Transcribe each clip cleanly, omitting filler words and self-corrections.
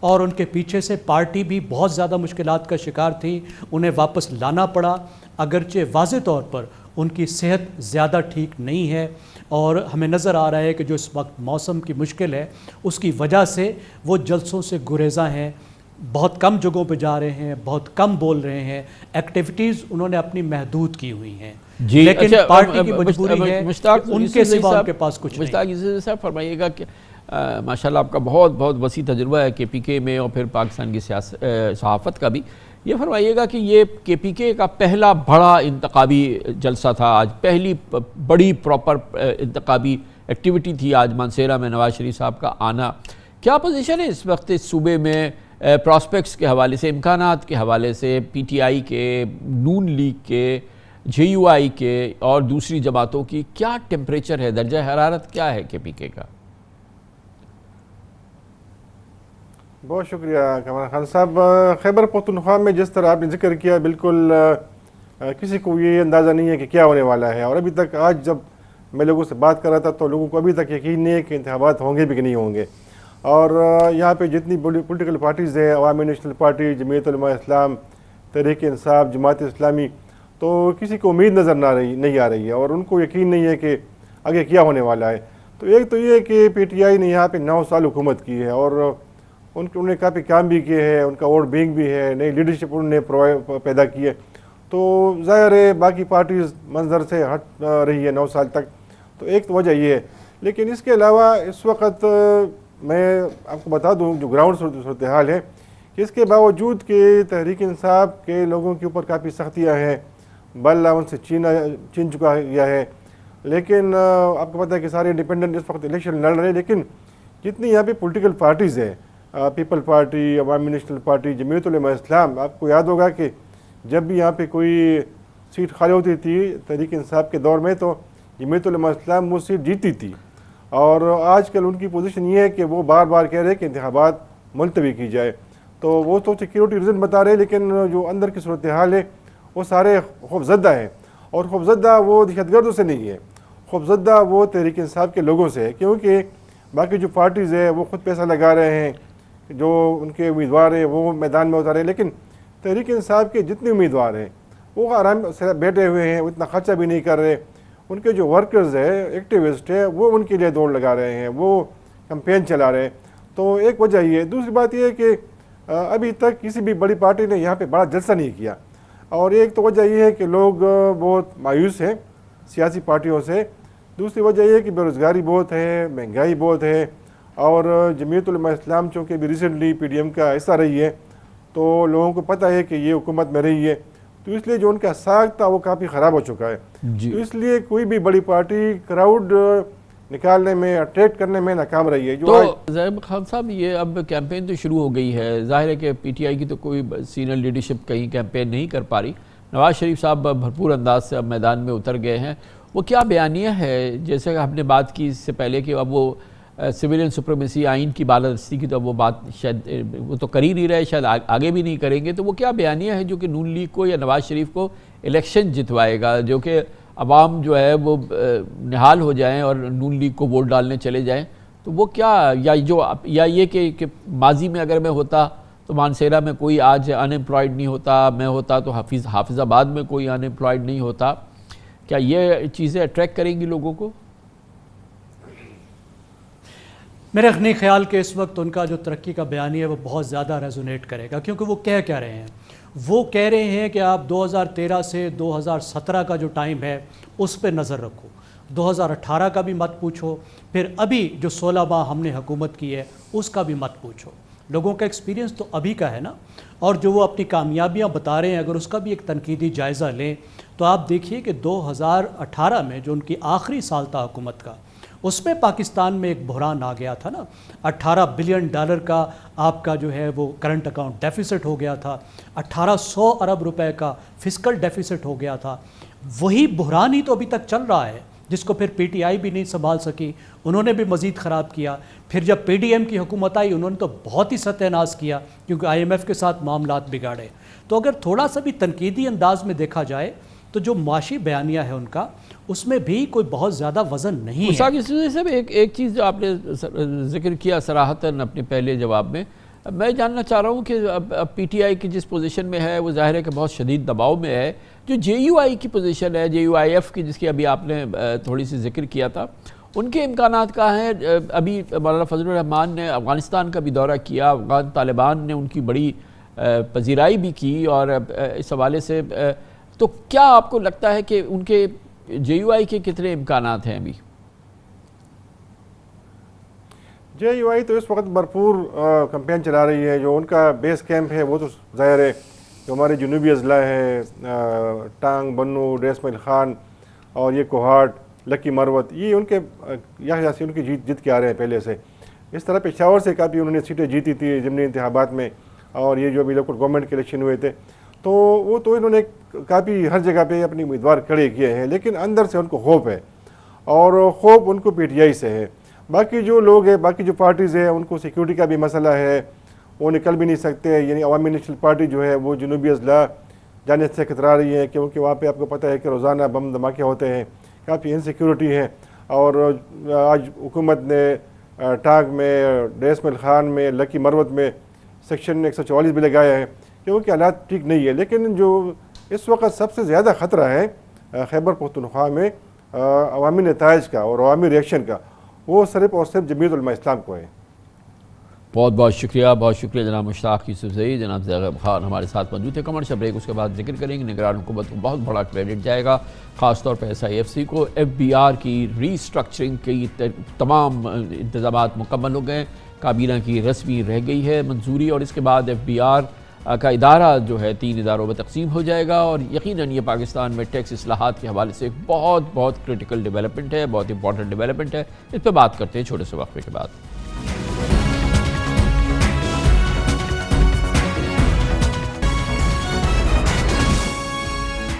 اور ان کے پیچھے سے پارٹی بھی بہت زیادہ مشکلات کا شکار تھی، انہیں واپس لانا پڑا، اگرچہ واضح طور پر ان کی صحت زیادہ ٹھیک نہیں ہے، اور ہمیں نظر آ رہا ہے کہ جو اس وقت موسم کی مشکل ہے اس کی وجہ سے وہ جلسوں سے گریزاں ہیں، بہت کم جگہوں پہ جا رہے ہیں، بہت کم بول رہے ہیں، ایکٹیویٹیز انہوں نے اپنی محدود کی ہوئی ہیں، لیکن پارٹی کی مجبوری ہے کہ ان کے سوا ان کے پاس کچھ نہیں۔ مشتاق یوسف صاحب فرمائیے گا کہ ماشاءاللہ آپ کا بہت بہت وسیع تجربہ ہے کے پی کے میں اور پھر پاکستان کی صحافت کا بھی، یہ فرمائیے گا کہ یہ کے پی کے کا پہلا بڑا انتخابی جلسہ تھا آج، پہلی بڑی پراپر انتخابی ایکٹیویٹی تھی آج مانسہرہ میں نواز شریف صاحب کا آنا، کیا پوزیشن ہے اس وقت اس صوبے میں پراسپیکٹس کے حوالے سے، امکانات کے حوالے سے، پی ٹی آئی کے، نون لیگ کے، جے یو آئی کے اور دوسری جماعتوں کی کیا ٹیمپریچر ہے، درجہ حرارت کیا ہے کے پی کے کا؟ بہت شکریہ کامران خان صاحب۔ خیبر پختونخوا میں جس طرح آپ نے ذکر کیا، بالکل کسی کو یہ اندازہ نہیں ہے کہ کیا ہونے والا ہے، اور ابھی تک آج جب میں لوگوں سے بات کر رہا تھا تو لوگوں کو ابھی تک یقین نہیں ہے کہ انتخابات ہوں گے بھی کہ نہیں ہوں گے، اور یہاں پہ جتنی پولیٹیکل پارٹیز ہیں، عوامی نیشنل پارٹی، جمعیت علماء اسلام، تحریک انصاف، جماعت اسلامی، تو کسی کو امید نظر نہیں آ رہی ہے، اور ان کو یقین نہیں ہے کہ آگے کیا ہونے والا ہے۔ تو ایک تو یہ ہے کہ پی ٹی آئی نے یہاں پہ 9 سال حکومت کی ہے، اور انہوں نے کافی کام بھی کیے ہیں، ان کا ووٹ بینک بھی ہے، نئی لیڈرشپ انہوں نے پیدا کی ہے، تو ظاہر ہے باقی پارٹیز منظر سے ہٹ رہی ہے 9 سال تک، تو ایک تو وجہ یہ ہے۔ لیکن اس کے علاوہ اس وقت میں آپ کو بتا دوں جو گراؤنڈ صورتحال ہے، کہ اس کے باوجود کہ تحریک انصاف کے لوگوں کے اوپر کافی سختیاں ہیں، بلّہ ان سے چین چکا گیا ہے، لیکن آپ کو پتہ ہے کہ سارے انڈیپینڈنٹ اس وقت الیکشن لڑ رہے ہیں، لیکن جتنی یہاں پہ پولیٹیکل پارٹیز ہیں، پیپل پارٹی، عوامی نیشنل پارٹی، جمعیت علماء اسلام، آپ کو یاد ہوگا کہ جب بھی یہاں پہ کوئی سیٹ خالی ہوتی تھی تحریک انصاف کے دور میں تو جمعیت علماء اسلام وہ سیٹ جیتی تھی، اور آج کل ان کی پوزیشن یہ ہے کہ وہ بار بار کہہ رہے ہیں کہ انتخابات ملتوی کی جائے، تو وہ تو سیکیورٹی ریزن بتا رہے ہیں، لیکن جو اندر کی صورتحال ہے وہ سارے خوفزدہ ہیں، اور خوفزدہ وہ دہشت گردوں سے نہیں ہے، خوفزدہ وہ تحریک انصاف کے لوگوں سے ہے، کیونکہ باقی جو پارٹیز ہیں وہ خود پیسہ لگا رہے ہیں، جو ان کے امیدوار ہیں وہ میدان میں اتارے ہیں، لیکن تحریک انصاف کے جتنے امیدوار ہیں وہ آرام سے بیٹھے ہوئے ہیں، اتنا خرچہ بھی نہیں کر رہے، ان کے جو ورکرز ہیں، ایکٹیوسٹ ہیں، وہ ان کے لیے دوڑ لگا رہے ہیں، وہ کمپین چلا رہے ہیں، تو ایک وجہ یہ ہے۔ دوسری بات یہ ہے کہ ابھی تک کسی بھی بڑی پارٹی نے یہاں پہ بڑا جلسہ نہیں کیا، اور ایک تو وجہ یہ ہے کہ لوگ بہت مایوس ہیں سیاسی پارٹیوں سے، دوسری وجہ یہ ہے کہ بیروزگاری بہت ہے، مہنگائی بہت ہے، اور جمعیت علماء اسلام چونکہ بھی ریسنٹلی پی ڈی ایم کا حصہ رہی ہے تو لوگوں کو پتہ ہے کہ یہ حکومت میں رہی ہے، تو اس لیے جو ان کا ساکھ تھا وہ کافی خراب ہو چکا ہے، تو اس لیے کوئی بھی بڑی پارٹی کراؤڈ نکالنے میں، اٹریکٹ کرنے میں ناکام رہی ہے۔ تو زاہد خان صاحب، یہ اب کیمپین تو شروع ہو گئی ہے، ظاہر ہے کہ پی ٹی آئی کی تو کوئی سینئر لیڈرشپ کہیں کیمپین نہیں کر پا رہی، نواز شریف صاحب بھرپور انداز سے اب میدان میں اتر گئے ہیں، وہ کیا بیانیہ ہے؟ جیسے کہ ہم نے بات کی اس سے پہلے کہ اب وہ سویلین سپریمیسی آئین کی بالادستی کی تو وہ بات شاید وہ تو کر ہی نہیں رہے، شاید آگے بھی نہیں کریں گے، تو وہ کیا بیانیہ ہے جو کہ نون لیگ کو یا نواز شریف کو الیکشن جتوائے گا، جو کہ عوام جو ہے وہ نہال ہو جائیں اور نون لیگ کو ووٹ ڈالنے چلے جائیں، تو وہ کیا، یا یہ کہ ماضی میں اگر میں ہوتا تو مانسہرہ میں کوئی آج ان ایمپلائڈ نہیں ہوتا، میں ہوتا تو حافظ آباد میں کوئی ان ایمپلائڈ نہیں ہوتا، کیا یہ چیزیں اٹریکٹ کریں گی لوگوں کو؟ میرا نہیں خیال کہ اس وقت ان کا جو ترقی کا بیانیہ ہے وہ بہت زیادہ ریزونیٹ کرے گا، کیونکہ وہ کہہ رہے ہیں، وہ کہہ رہے ہیں کہ آپ 2013 سے 2017 کا جو ٹائم ہے اس پہ نظر رکھو، 2018 کا بھی مت پوچھو، پھر ابھی جو 16 ماہ ہم نے حکومت کی ہے اس کا بھی مت پوچھو، لوگوں کا ایکسپیرینس تو ابھی کا ہے نا، اور جو وہ اپنی کامیابیاں بتا رہے ہیں اگر اس کا بھی ایک تنقیدی جائزہ لیں تو آپ دیکھیے کہ 2018 میں جو ان کی آخری سال تھا حکومت کا، اس میں پاکستان میں ایک بحران آ گیا تھا نا، $18 بلین کا آپ کا جو ہے وہ کرنٹ اکاؤنٹ ڈیفیسٹ ہو گیا تھا، 1800 ارب روپے کا فسکل ڈیفیسٹ ہو گیا تھا، وہی بحران ہی تو ابھی تک چل رہا ہے، جس کو پھر پی ٹی آئی بھی نہیں سنبھال سکی، انہوں نے بھی مزید خراب کیا، پھر جب پی ڈی ایم کی حکومت آئی انہوں نے تو بہت ہی ستیہ ناز کیا، کیونکہ آئی ایم ایف کے ساتھ معاملات بگاڑے، تو اگر تھوڑا سا بھی تنقیدی انداز میں دیکھا جائے تو جو معاشی بیانیہ ہے ان کا، اس میں بھی کوئی بہت زیادہ وزن نہیں ہے۔ مشتاق یوسف صاحب، ایک چیز جو آپ نے ذکر کیا صراحتاً اپنے پہلے جواب میں، میں جاننا چاہ رہا ہوں کہ اب پی ٹی آئی کی جس پوزیشن میں ہے وہ ظاہر ہے کہ بہت شدید دباؤ میں ہے. جو جے یو آئی کی پوزیشن ہے, جے یو آئی ایف کی, جس کی ابھی آپ نے تھوڑی سی ذکر کیا تھا, ان کے امکانات کہاں ہیں؟ ابھی مولانا فضل الرحمان نے افغانستان کا بھی دورہ کیا, افغان طالبان نے ان کی بڑی پذیرائی بھی کی, اور اس حوالے سے تو کیا آپ کو لگتا ہے کہ ان کے جے یو آئی کے کتنے امکانات ہیں ابھی؟ جے یو آئی تو اس وقت بھرپور کمپین چلا رہی ہے. جو ان کا بیس کیمپ ہے وہ تو ظاہر ہے جو ہمارے جنوبی اضلاع ہیں, ٹانگ, بنو, ڈریس مل خان اور یہ کوہاٹ, لکی مروت, یہ ان کے یہاں سے ان کی جیت کے آ رہے ہیں پہلے سے. اس طرح پشاور سے کافی انہوں نے سیٹیں جیتی تھی ضمنی انتخابات میں, اور یہ جو ابھی لوکل گورنمنٹ کے الیکشن ہوئے تھے تو وہ تو انہوں نے کافی ہر جگہ پہ اپنی امیدوار کھڑے کیے ہیں, لیکن اندر سے ان کو خوف ہے, اور خوف ان کو پی ٹی آئی سے ہے. باقی جو لوگ ہیں, باقی جو پارٹیز ہیں, ان کو سیکیورٹی کا بھی مسئلہ ہے, وہ نکل بھی نہیں سکتے. یعنی عوامی نیشنل پارٹی جو ہے وہ جنوبی اضلاع جانے سے کترا رہی ہے, کیونکہ وہاں پہ آپ کو پتہ ہے کہ روزانہ بم دھماکے ہوتے ہیں, کافی انسیکیورٹی ہے. اور آج حکومت نے ٹانگ میں, ڈریس مل خان میں, لکی مروت میں سیکشن 144 بھی لگایا ہے, کیونکہ حالات ٹھیک نہیں ہے. لیکن جو اس وقت سب سے زیادہ خطرہ ہے خیبر پختونخوا میں عوامی نتائج کا اور عوامی ریئیکشن کا, وہ صرف اور صرف جمعیت علماء اسلام کو ہے. بہت بہت شکریہ جناب مشتاق یوسف زئی. جناب زیغب خان ہمارے ساتھ موجود تھے. کمرشل بریک, اس کے بعد ذکر کریں گے نگران حکومت کو بہت بڑا کریڈٹ جائے گا, خاص طور پہ ایس آئی ایف سی کو. ایف بی آر کی ری اسٹرکچرنگ کی تمام انتظامات مکمل ہو گئے, کابینہ کی رسمی رہ گئی ہے منظوری, اور اس کے بعد ایف بی آر کا ادارہ جو ہے 3 اداروں میں تقسیم ہو جائے گا. اور یقیناً یہ پاکستان میں ٹیکس اصلاحات کے حوالے سے ایک بہت کرٹیکل ڈیولپمنٹ ہے, بہت امپورٹنٹ ڈیولپمنٹ ہے. اس پہ بات کرتے ہیں چھوٹے سے وقفے کے بعد.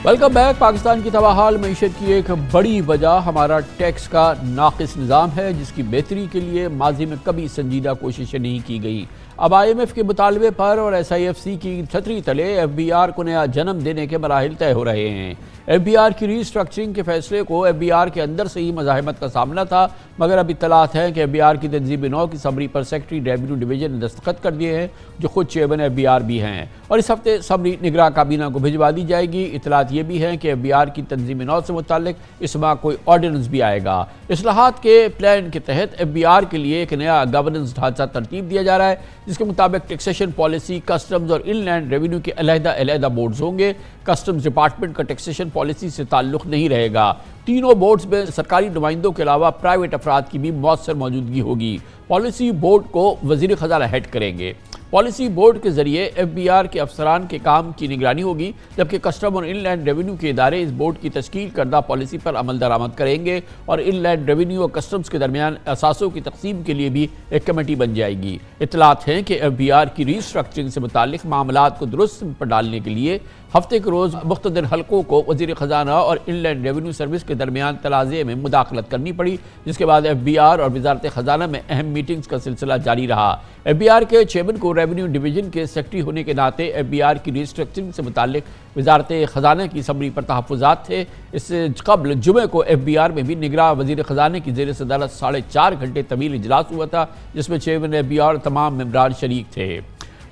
Welcome back. پاکستان کی تباہال معیشت کی ایک بڑی وجہ ہمارا ٹیکس کا ناقص نظام ہے, جس کی بہتری کے لیے ماضی میں کبھی سنجیدہ کوششیں نہیں کی گئی. اب آئی ایم ایف کے مطالبے پر اور ایس آئی ایف سی کی چھتری تلے ایف بی آر کو نیا جنم دینے کے مراحل طے ہو رہے ہیں. ایف بی آر کی ری اسٹرکچرنگ کے فیصلے کو ایف بی آر کے اندر سے ہی مزاحمت کا سامنا تھا, مگر اب اطلاعات ہیں کہ ایف بی آر کی تنظیم نو کی سمری پر سیکرٹری ریونیو ڈویژن نے دستخط کر دیے ہیں, جو خود چیئرمین ایف بی آر بھی ہیں, اور اس ہفتے سمری نگراں کابینہ کو بھجوا دی جائے گی. اطلاعات یہ بھی ہیں کہ ایف بی آر کی تنظیم نو سے متعلق اس ماہ کوئی آرڈیننس بھی آئے گا. اصلاحات کے پلان کے تحت ایف بی آر کے لیے ایک نیا گورننس ڈھانچہ ترتیب دیا جا رہا ہے, جس کے مطابق ٹیکسیشن پالیسی, کسٹمز اور ان لینڈ ریونیو کے علیحدہ بورڈز ہوں گے. کسٹمز ڈپارٹمنٹ کا ٹیکسیشن پالیسی سے تعلق نہیں رہے گا. تینوں بورڈز میں سرکاری نمائندوں کے علاوہ پرائیویٹ افراد کی بھی مؤثر موجودگی ہوگی. پالیسی بورڈ کو وزیر خزانہ ہیڈ کریں گے. پالیسی بورڈ کے ذریعے ایف بی آر کے افسران کے کام کی نگرانی ہوگی, جبکہ کسٹم اور ان لینڈ ریونیو کے ادارے اس بورڈ کی تشکیل کردہ پالیسی پر عمل درآمد کریں گے, اور ان لینڈ ریونیو اور کسٹمز کے درمیان اثاثوں کی تقسیم کے لیے بھی ایک کمیٹی بن جائے گی. اطلاعات ہیں کہ ایف بی آر کی ری اسٹرکچرنگ سے متعلق معاملات کو درست پر ڈالنے کے لیے ہفتے کے روز مقتدر حلقوں کو وزیر خزانہ اور ان لینڈ ریونیو سروس کے درمیان تنازع میں مداخلت کرنی پڑی, جس کے بعد ایف بی آر اور وزارت خزانہ میں اہم میٹنگز کا سلسلہ جاری رہا. ایف بی آر کے چیئرمین کو ریونیو ڈویژن کے سیکرٹری ہونے کے ناطے ایف بی آر کی ری اسٹرکچرنگ سے متعلق وزارت خزانہ کی سمری پر تحفظات تھے. اس سے قبل جمعے کو ایف بی آر میں بھی نگراں وزیر خزانہ کی زیر صدارت 4.5 گھنٹے طویل اجلاس ہوا تھا, جس میں چیئرمین ایف بی آر اور تمام ممبران شریک تھے.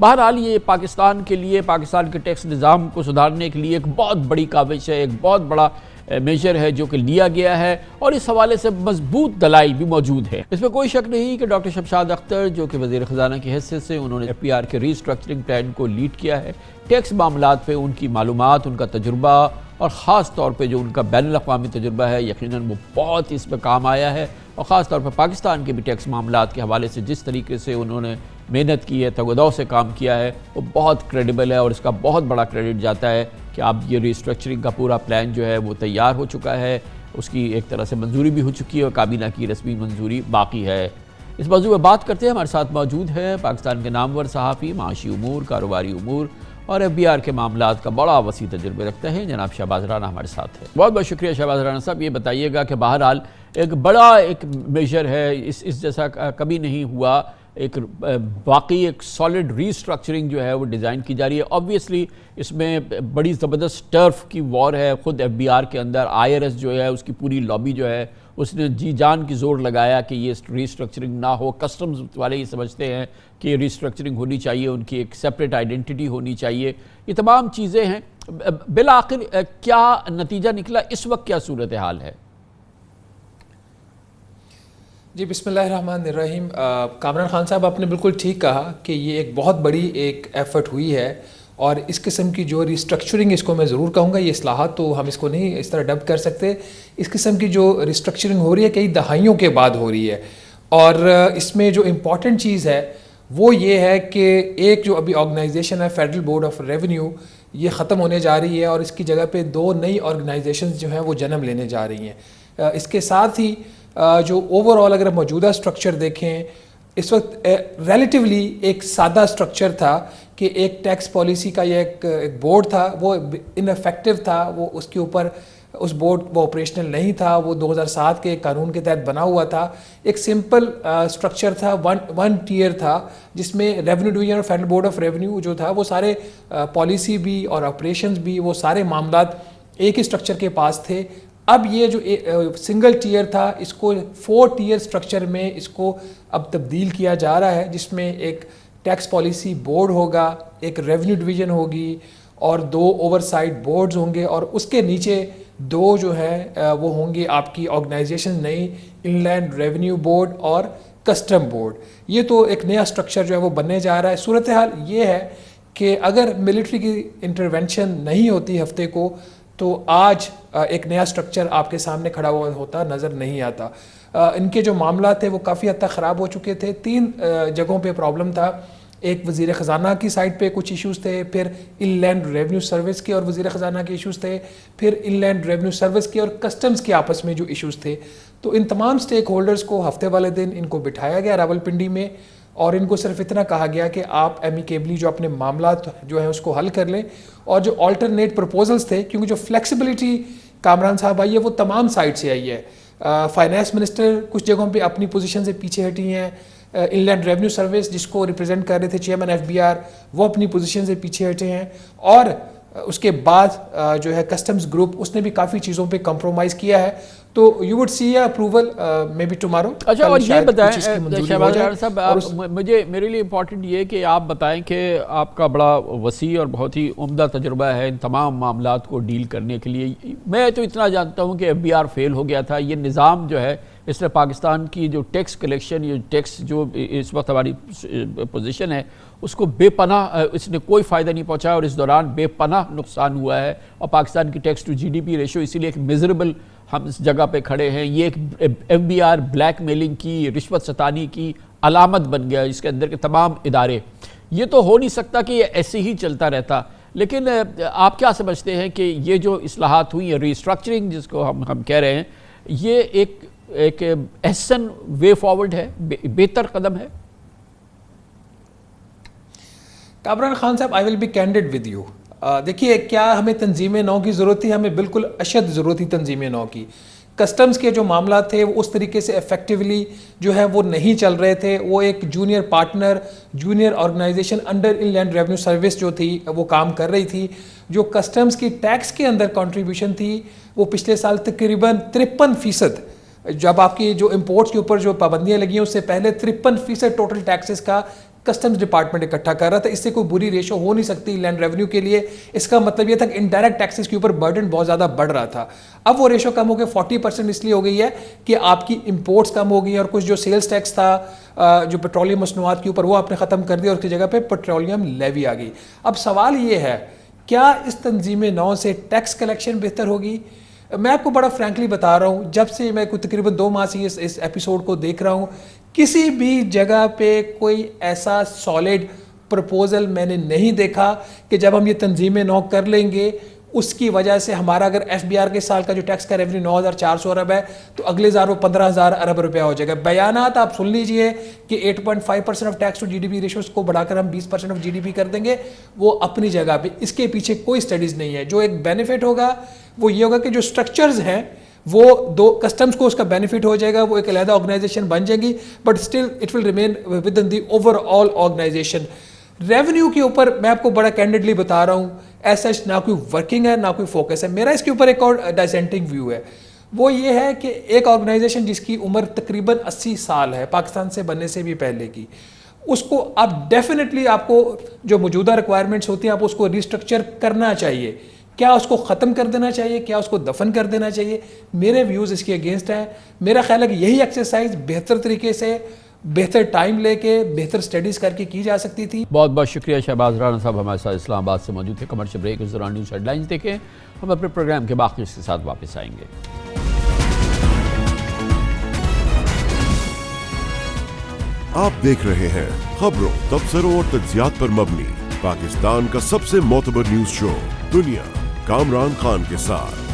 بہرحال یہ پاکستان کے لیے, پاکستان کے ٹیکس نظام کو سدھارنے کے لیے ایک بہت بڑی کاوش ہے, ایک بہت بڑا میجر ہے جو کہ لیا گیا ہے, اور اس حوالے سے مضبوط دلائل بھی موجود ہے. اس میں کوئی شک نہیں کہ ڈاکٹر شمشاد اختر جو کہ وزیر خزانہ کی حیثیت سے انہوں نے ایف بی آر کے ری اسٹرکچرنگ پلان کو لیڈ کیا ہے. ٹیکس معاملات پہ ان کی معلومات, ان کا تجربہ, اور خاص طور پہ جو ان کا بین الاقوامی تجربہ ہے, یقیناً وہ بہت اس پہ کام آیا ہے. اور خاص طور پر پاکستان کے بھی ٹیکس معاملات کے حوالے سے جس طریقے سے انہوں نے محنت کی ہے, تگودو سے کام کیا ہے, وہ بہت کریڈیبل ہے, اور اس کا بہت بڑا کریڈٹ جاتا ہے کہ اب یہ ری اسٹرکچرنگ کا پورا پلان جو ہے وہ تیار ہو چکا ہے, اس کی ایک طرح سے منظوری بھی ہو چکی ہے, اور کابینہ کی رسمی منظوری باقی ہے. اس موضوع میں بات کرتے ہیں. ہمارے ساتھ موجود ہے پاکستان کے نامور صحافی, معاشی امور, کاروباری امور اور ایف بی آر کے معاملات کا بڑا وسیع تجربہ رکھتے ہیں جناب شہباز رانا ہمارے ساتھ ہے. بہت بہت شکریہ شہباز رانا صاحب. یہ بتائیے گا کہ بہرحال ایک بڑا ایک میجر ہے, اس جیسا کبھی نہیں ہوا ایک باقی ایک سالڈ ریسٹرکچرنگ جو ہے وہ ڈیزائن کی جا رہی ہے. آبویسلی اس میں بڑی زبردست ٹرف کی وار ہے. خود ایف بی آر کے اندر IRS جو ہے اس کی پوری لابی جو ہے اس نے جی جان کی زور لگایا کہ یہ ریسٹرکچرنگ نہ ہو. کسٹمز والے یہ سمجھتے ہیں کہ یہ ریسٹرکچرنگ ہونی چاہیے, ان کی ایک سیپریٹ آئیڈینٹی ہونی چاہیے. یہ تمام چیزیں ہیں. بالآخر کیا نتیجہ نکلا, اس وقت کیا صورتحال ہے؟ جی بسم اللہ الرحمن الرحیم. کامران خان صاحب آپ نے بالکل ٹھیک کہا کہ یہ ایک بہت بڑی ایک ایفرٹ ہوئی ہے, اور اس قسم کی جو ریسٹرکچرنگ, اس کو میں ضرور کہوں گا, یہ اصلاحات تو ہم اس کو نہیں اس طرح ڈب کر سکتے. اس قسم کی جو ریسٹرکچرنگ ہو رہی ہے کئی دہائیوں کے بعد ہو رہی ہے, اور اس میں جو امپورٹنٹ چیز ہے وہ یہ ہے کہ ایک جو ابھی آرگنائزیشن ہے فیڈرل بورڈ آف ریونیو, یہ ختم ہونے جا رہی ہے, اور اس کی جگہ پہ 2 نئی آرگنائزیشنز جو ہیں وہ جنم لینے جا رہی ہیں. اس کے ساتھ ہی جو اوور آل اگر موجودہ سٹرکچر دیکھیں, اس وقت ریلیٹیولی ایک سادہ سٹرکچر تھا کہ ایک ٹیکس پالیسی کا یہ ایک بورڈ تھا, وہ ان افیکٹو تھا, وہ اس کے اوپر اس بورڈ وہ آپریشنل نہیں تھا, وہ 2007 کے قانون کے تحت بنا ہوا تھا. ایک سمپل سٹرکچر تھا, ون ٹیئر تھا, جس میں ریونیو ڈویژن اور فیڈرل بورڈ آف ریونیو جو تھا وہ سارے پالیسی بھی اور آپریشنز بھی, وہ سارے معاملات ایک ہی سٹرکچر کے پاس تھے. اب یہ جو سنگل ٹیئر تھا اس کو 4 ٹیئر سٹرکچر میں اس کو اب تبدیل کیا جا رہا ہے, جس میں ایک ٹیکس پالیسی بورڈ ہوگا, ایک ریونیو ڈویژن ہوگی, اور 2 اوور سائٹ بورڈز ہوں گے, اور اس کے نیچے 2 جو ہیں وہ ہوں گی آپ کی آرگنائزیشن نئی, ان لینڈ ریونیو بورڈ اور کسٹم بورڈ. یہ تو ایک نیا سٹرکچر جو ہے وہ بننے جا رہا ہے. صورتحال یہ ہے کہ اگر ملٹری کی انٹرونشن نہیں ہوتی ہفتے کو, تو آج ایک نیا سٹرکچر آپ کے سامنے کھڑا ہوا ہوتا نظر نہیں آتا. ان کے جو معاملات تھے وہ کافی حد تک خراب ہو چکے تھے. 3 جگہوں پہ پرابلم تھا. ایک وزیر خزانہ کی سائٹ پہ کچھ ایشوز تھے, پھر ان لینڈ ریونیو سروس کے اور وزیر خزانہ کے ایشوز تھے, پھر ان لینڈ ریونیو سروس کے اور کسٹمز کے آپس میں جو ایشوز تھے. تو ان تمام سٹیک ہولڈرز کو ہفتے والے دن ان کو بٹھایا گیا راولپنڈی میں, اور ان کو صرف اتنا کہا گیا کہ آپ ایمیکیبلی جو اپنے معاملات جو ہیں اس کو حل کر لیں, اور جو آلٹرنیٹ پرپوزلز تھے, کیونکہ جو فلیکسیبلٹی کامران صاحب آئی ہے وہ تمام سائٹ سے آئی ہے. فائنانس منسٹر کچھ جگہوں پہ اپنی پوزیشن سے پیچھے ہٹی ہیں, ان لینڈ ریونیو سروس جس کو ریپرزینٹ کر رہے تھے چیئرمین FBR, وہ اپنی پوزیشن سے پیچھے ہٹے ہیں, اور اس کے بعد جو ہے کسٹمز گروپ اس نے بھی کافی چیزوں پہ کمپرومائز کیا ہے. تو you would see approval maybe tomorrow. اچھا, اور یہ بتائیں شہباز صاحب, میرے لیے امپورٹنٹ یہ کہ آپ بتائیں کہ آپ کا بڑا وسیع اور بہت ہی عمدہ تجربہ ہے ان تمام معاملات کو ڈیل کرنے کے لیے. میں تو اتنا جانتا ہوں کہ FBR فیل ہو گیا تھا. یہ نظام جو ہے اس نے پاکستان کی جو ٹیکس کلیکشن, یہ ٹیکس جو اس وقت ہماری پوزیشن ہے اس کو بے پناہ, اس نے کوئی فائدہ نہیں پہنچایا, اور اس دوران بے پناہ نقصان ہوا ہے. اور پاکستان کی ٹیکس ٹو GDP ریشو اسی لیے ایک میزریبل ہم اس جگہ پہ کھڑے ہیں. یہ ایک FBR بلیک میلنگ کی, رشوت ستانی کی علامت بن گیا جس کے اندر کے تمام ادارے. یہ تو ہو نہیں سکتا کہ یہ ایسے ہی چلتا رہتا. لیکن آپ کیا سمجھتے ہیں کہ یہ جو اصلاحات ہوئی ہیں, ریسٹرکچرنگ جس کو ہم کہہ رہے ہیں, یہ ایک احسن وے فارورڈ ہے, بہتر قدم ہے؟ کامران خان صاحب, I will be candid with you. دیکھیے, کیا ہمیں تنظیم نو کی ضرورت تھی؟ ہمیں بالکل اشد ضرورت تھی تنظیم نو کی. کسٹمز کے جو معاملات تھے وہ اس طریقے سے افیکٹولی جو ہے وہ نہیں چل رہے تھے. وہ ایک junior partner, junior organisation under inland revenue service جو تھی وہ کام کر رہی تھی. جو کسٹمز کی ٹیکس کے اندر کنٹریبیوشن تھی وہ پچھلے سال تقریباً 53%, جب آپ کی جو امپورٹس کے اوپر جو پابندیاں لگی ہیں اس سے پہلے 53% ٹوٹل ٹیکسز کا کسٹمز ڈپارٹمنٹ اکٹھا کر رہا تھا. اس سے کوئی بری ریشو ہو نہیں سکتی لینڈ ریونیو کے لیے. اس کا مطلب یہ تھا کہ انڈائریکٹ ٹیکسز کے اوپر برڈن بہت زیادہ بڑھ رہا تھا. اب وہ ریشو کم ہو گیا, 40% اس لیے ہو گئی ہے کہ آپ کی امپورٹس کم ہو گئی, اور کچھ جو سیلز ٹیکس تھا جو پیٹرولیم مصنوعات کے اوپر وہ آپ نے ختم کر دیا, اور اس کی جگہ پہ پیٹرولیم لیوی آ گئی. اب سوال یہ ہے, کیا اس تنظیم نو سے ٹیکس کلیکشن بہتر ہوگی؟ میں آپ کو بڑا فرینکلی بتا رہا ہوں, جب سے میں تقریباً 2 ماہ سے اس ایپیسوڈ کو دیکھ رہا ہوں, کسی بھی جگہ پہ کوئی ایسا سالڈ پرپوزل میں نے نہیں دیکھا کہ جب ہم یہ تنظیم نو کر لیں گے اس کی وجہ سے ہمارا اگر FBR کے سال کا جو ٹیکس کا ریونیو 9,400 ارب ہے تو اگلے سال وہ 15,000 ارب روپیہ ہو جائے گا. بیانات آپ سن لیجئے کہ 8.5% of tax to GDP ratios کو بڑھا کر ہم 20% آف GDP کر دیں گے, وہ اپنی جگہ پہ. اس کے پیچھے کوئی سٹڈیز نہیں ہے. جو ایک بینیفٹ ہوگا وہ یہ ہوگا کہ جو سٹرکچرز ہیں وہ دو کسٹمز کو اس کا بینیفٹ ہو جائے گا, وہ ایک علیحدہ آرگنائزیشن بن جائیں گی, but still it will remain within the overall organization. Revenue کے اوپر میں آپ کو بڑا کینڈیڈلی بتا رہا ہوں, ایسا نہ کوئی ورکنگ ہے نہ کوئی فوکس ہے. میرا اس کے اوپر ایک اور ڈائسینٹنگ ویو ہے, وہ یہ ہے کہ ایک آرگنائزیشن جس کی عمر تقریباً 80 سال ہے, پاکستان سے بننے سے بھی پہلے کی, اس کو آپ ڈیفینیٹلی آپ کو جو موجودہ ریکوائرمنٹس ہوتی ہیں آپ اس کو ریسٹرکچر کرنا چاہیے. کیا اس کو ختم کر دینا چاہیے, کیا اس کو دفن کر دینا چاہیے؟ میرے ویوز اس کے اگینسٹ ہیں. میرا خیال ہے کہ یہی ایکسرسائز بہتر طریقے سے, بہتر ٹائم لے کے, بہتر سٹڈیز کر کے کی جا سکتی تھی. بہت بہت شکریہ شہباز رانا صاحب ہمارے ساتھ اسلام آباد سے موجود تھے. کمرشل بریک اس دوران نیوز ہیڈ لائنز دیکھیں, ہم اپنے پروگرام کے باقی اس کے ساتھ واپس آئیں گے. آپ دیکھ رہے ہیں خبروں, تبصروں اور تجزیات پر مبنی پاکستان کا سب سے معتبر نیوز شو دنیا, کامران خان کے ساتھ.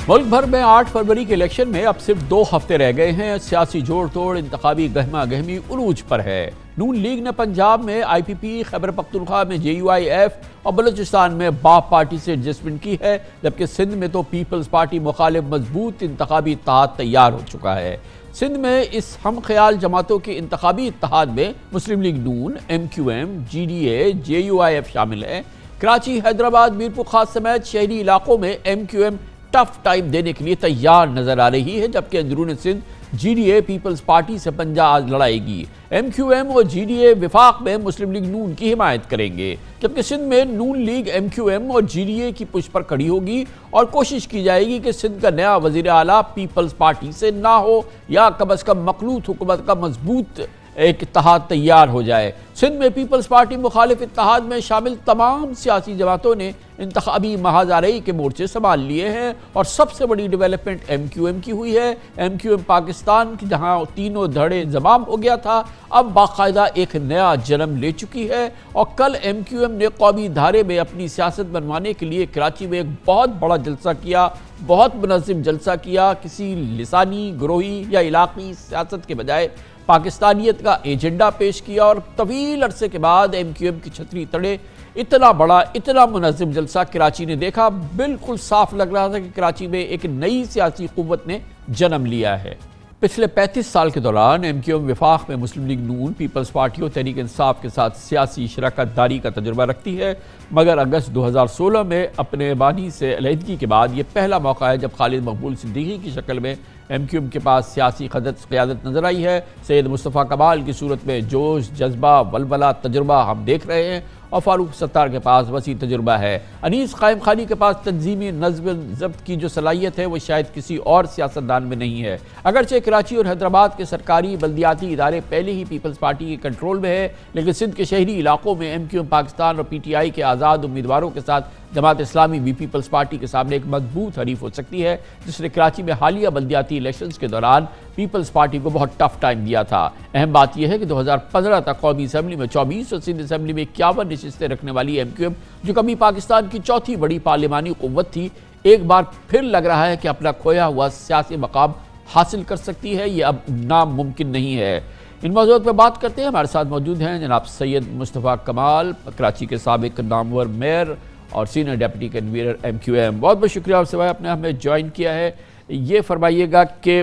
ملک بھر میں 8 فروری کے الیکشن میں اب صرف 2 ہفتے رہ گئے ہیں. سیاسی جوڑ توڑ, انتخابی گہما گہمی عروج پر ہے. نون لیگ نے پنجاب میں آئی پی پی, خیبر پختونخوا میں JUIF اور بلوچستان میں باپ پارٹی سے ایڈجسٹمنٹ کی ہے, جبکہ سندھ میں تو پیپلز پارٹی مخالف مضبوط انتخابی اتحاد تیار ہو چکا ہے. سندھ میں اس ہم خیال جماعتوں کے انتخابی اتحاد میں مسلم لیگ نون, MQM, GDA, JUIF شامل ہیں. کراچی, حیدرآباد, میرپور خاص سمیت شہری علاقوں میں MQM ٹف ٹائم دینے کے لیے تیار نظر آ رہی ہے, جبکہ اندرون سندھ GDA پیپلز پارٹی سے پنجہ آج لڑائے گی. MQM اور GDA وفاق میں مسلم لیگ نون کی حمایت کریں گے, جبکہ سندھ میں نون لیگ MQM اور GDA کی پشت پر کھڑی ہوگی اور کوشش کی جائے گی کہ سندھ کا نیا وزیر اعلیٰ پیپلز پارٹی سے نہ ہو, یا کم از کم مخلوط حکومت کا مضبوط ایک اتحاد تیار ہو جائے. سندھ میں پیپلز پارٹی مخالف اتحاد میں شامل تمام سیاسی جماعتوں نے انتخابی محاذ آرائی کے مورچے سنبھال لیے ہیں, اور سب سے بڑی ڈیولپمنٹ MQM کی ہوئی ہے. MQM پاکستان کی جہاں تینوں دھڑے زمام ہو گیا تھا, اب باقاعدہ ایک نیا جنم لے چکی ہے, اور کل MQM نے قومی دھارے میں اپنی سیاست بنوانے کے لیے کراچی میں ایک بہت بڑا جلسہ کیا, بہت منظم جلسہ کیا. کسی لسانی, گروہی یا علاقی سیاست کے بجائے پاکستانیت کا ایجنڈا پیش کیا, اور طویل عرصے کے بعد MQM کی چھتری تڑے اتنا بڑا, اتنا منظم جلسہ کراچی نے دیکھا. بالکل صاف لگ رہا تھا کہ کراچی میں ایک نئی سیاسی قوت نے جنم لیا ہے. پچھلے 35 سال کے دوران MQM وفاق میں مسلم لیگ نون, پیپلز پارٹی اور تحریک انصاف کے ساتھ سیاسی شراکت داری کا تجربہ رکھتی ہے, مگر اگست 2016 میں اپنے بانی سے علیحدگی کے بعد یہ پہلا موقع ہے جب خالد مقبول صدیقی کی شکل میں MQM کے پاس سیاسی قیادت نظر آئی ہے. سید مصطفیٰ کمال کی صورت میں جوش, جذبہ, ولولہ, تجربہ ہم دیکھ رہے ہیں, اور فاروق ستار کے پاس وسیع تجربہ ہے. انیس قائم خانی کے پاس تنظیمی نظم ضبط کی جو صلاحیت ہے وہ شاید کسی اور سیاستدان میں نہیں ہے. اگرچہ کراچی اور حیدرآباد کے سرکاری بلدیاتی ادارے پہلے ہی پیپلز پارٹی کے کنٹرول میں ہے, لیکن سندھ کے شہری علاقوں میں MQM پاکستان اور PTI کے آزاد امیدواروں کے ساتھ جماعت اسلامی بھی پیپلز پارٹی کے سامنے ایک مضبوط حریف ہو سکتی ہے, جس نے کراچی میں حالیہ بلدیاتی الیکشنز کے دوران پیپلز پارٹی کو بہت ٹف ٹائم دیا تھا. اہم بات یہ ہے کہ 2015 تک قومی اسمبلی میں 24 اور سندھ اسمبلی میں 51 نشستیں رکھنے والی MQM, جو کبھی پاکستان کی چوتھی بڑی پارلیمانی قوت تھی, ایک بار پھر لگ رہا ہے کہ اپنا کھویا ہوا سیاسی مقام حاصل کر سکتی ہے. یہ اب ناممکن نہیں ہے. ان موضوعات پر بات کرتے ہیں. ہمارے ساتھ موجود ہیں جناب سید مصطفیٰ کمال, کراچی کے سابق نامور میئر اور سینئر ڈیپٹی کنوینر MQM. بہت بہت شکریہ آپ سے آپ نے ہمیں جوائن کیا ہے. یہ فرمائیے گا کہ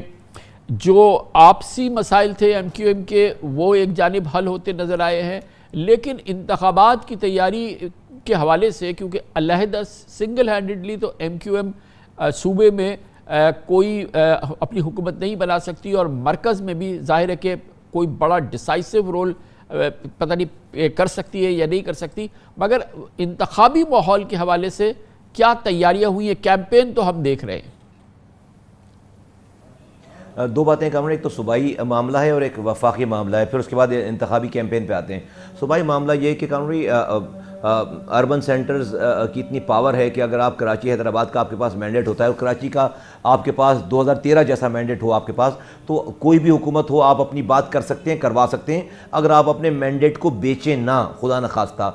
جو آپسی مسائل تھے MQM کے وہ ایک جانب حل ہوتے نظر آئے ہیں, لیکن انتخابات کی تیاری کے حوالے سے, کیونکہ علیحدہ سنگل ہینڈڈلی تو MQM صوبے میں کوئی اپنی حکومت نہیں بنا سکتی, اور مرکز میں بھی ظاہر ہے کہ کوئی بڑا ڈیسائسو رول پتہ نہیں کر سکتی ہے یا نہیں کر سکتی, مگر انتخابی ماحول کے حوالے سے کیا تیاریاں ہوئی ہیں؟ کیمپین تو ہم دیکھ رہے ہیں. دو باتیں کامران, ایک تو صوبائی معاملہ ہے اور ایک وفاقی معاملہ ہے, پھر اس کے بعد انتخابی کیمپین پہ آتے ہیں. صوبائی معاملہ یہ ہے کہ کامران اربن سینٹرز کی اتنی پاور ہے کہ اگر آپ کراچی حیدرآباد کا آپ کے پاس مینڈیٹ ہوتا ہے, اور کراچی کا آپ کے پاس 2013 جیسا مینڈیٹ ہو آپ کے پاس, تو کوئی بھی حکومت ہو آپ اپنی بات کر سکتے ہیں, کروا سکتے ہیں, اگر آپ اپنے مینڈیٹ کو بیچیں نہ, خدا نخواستہ.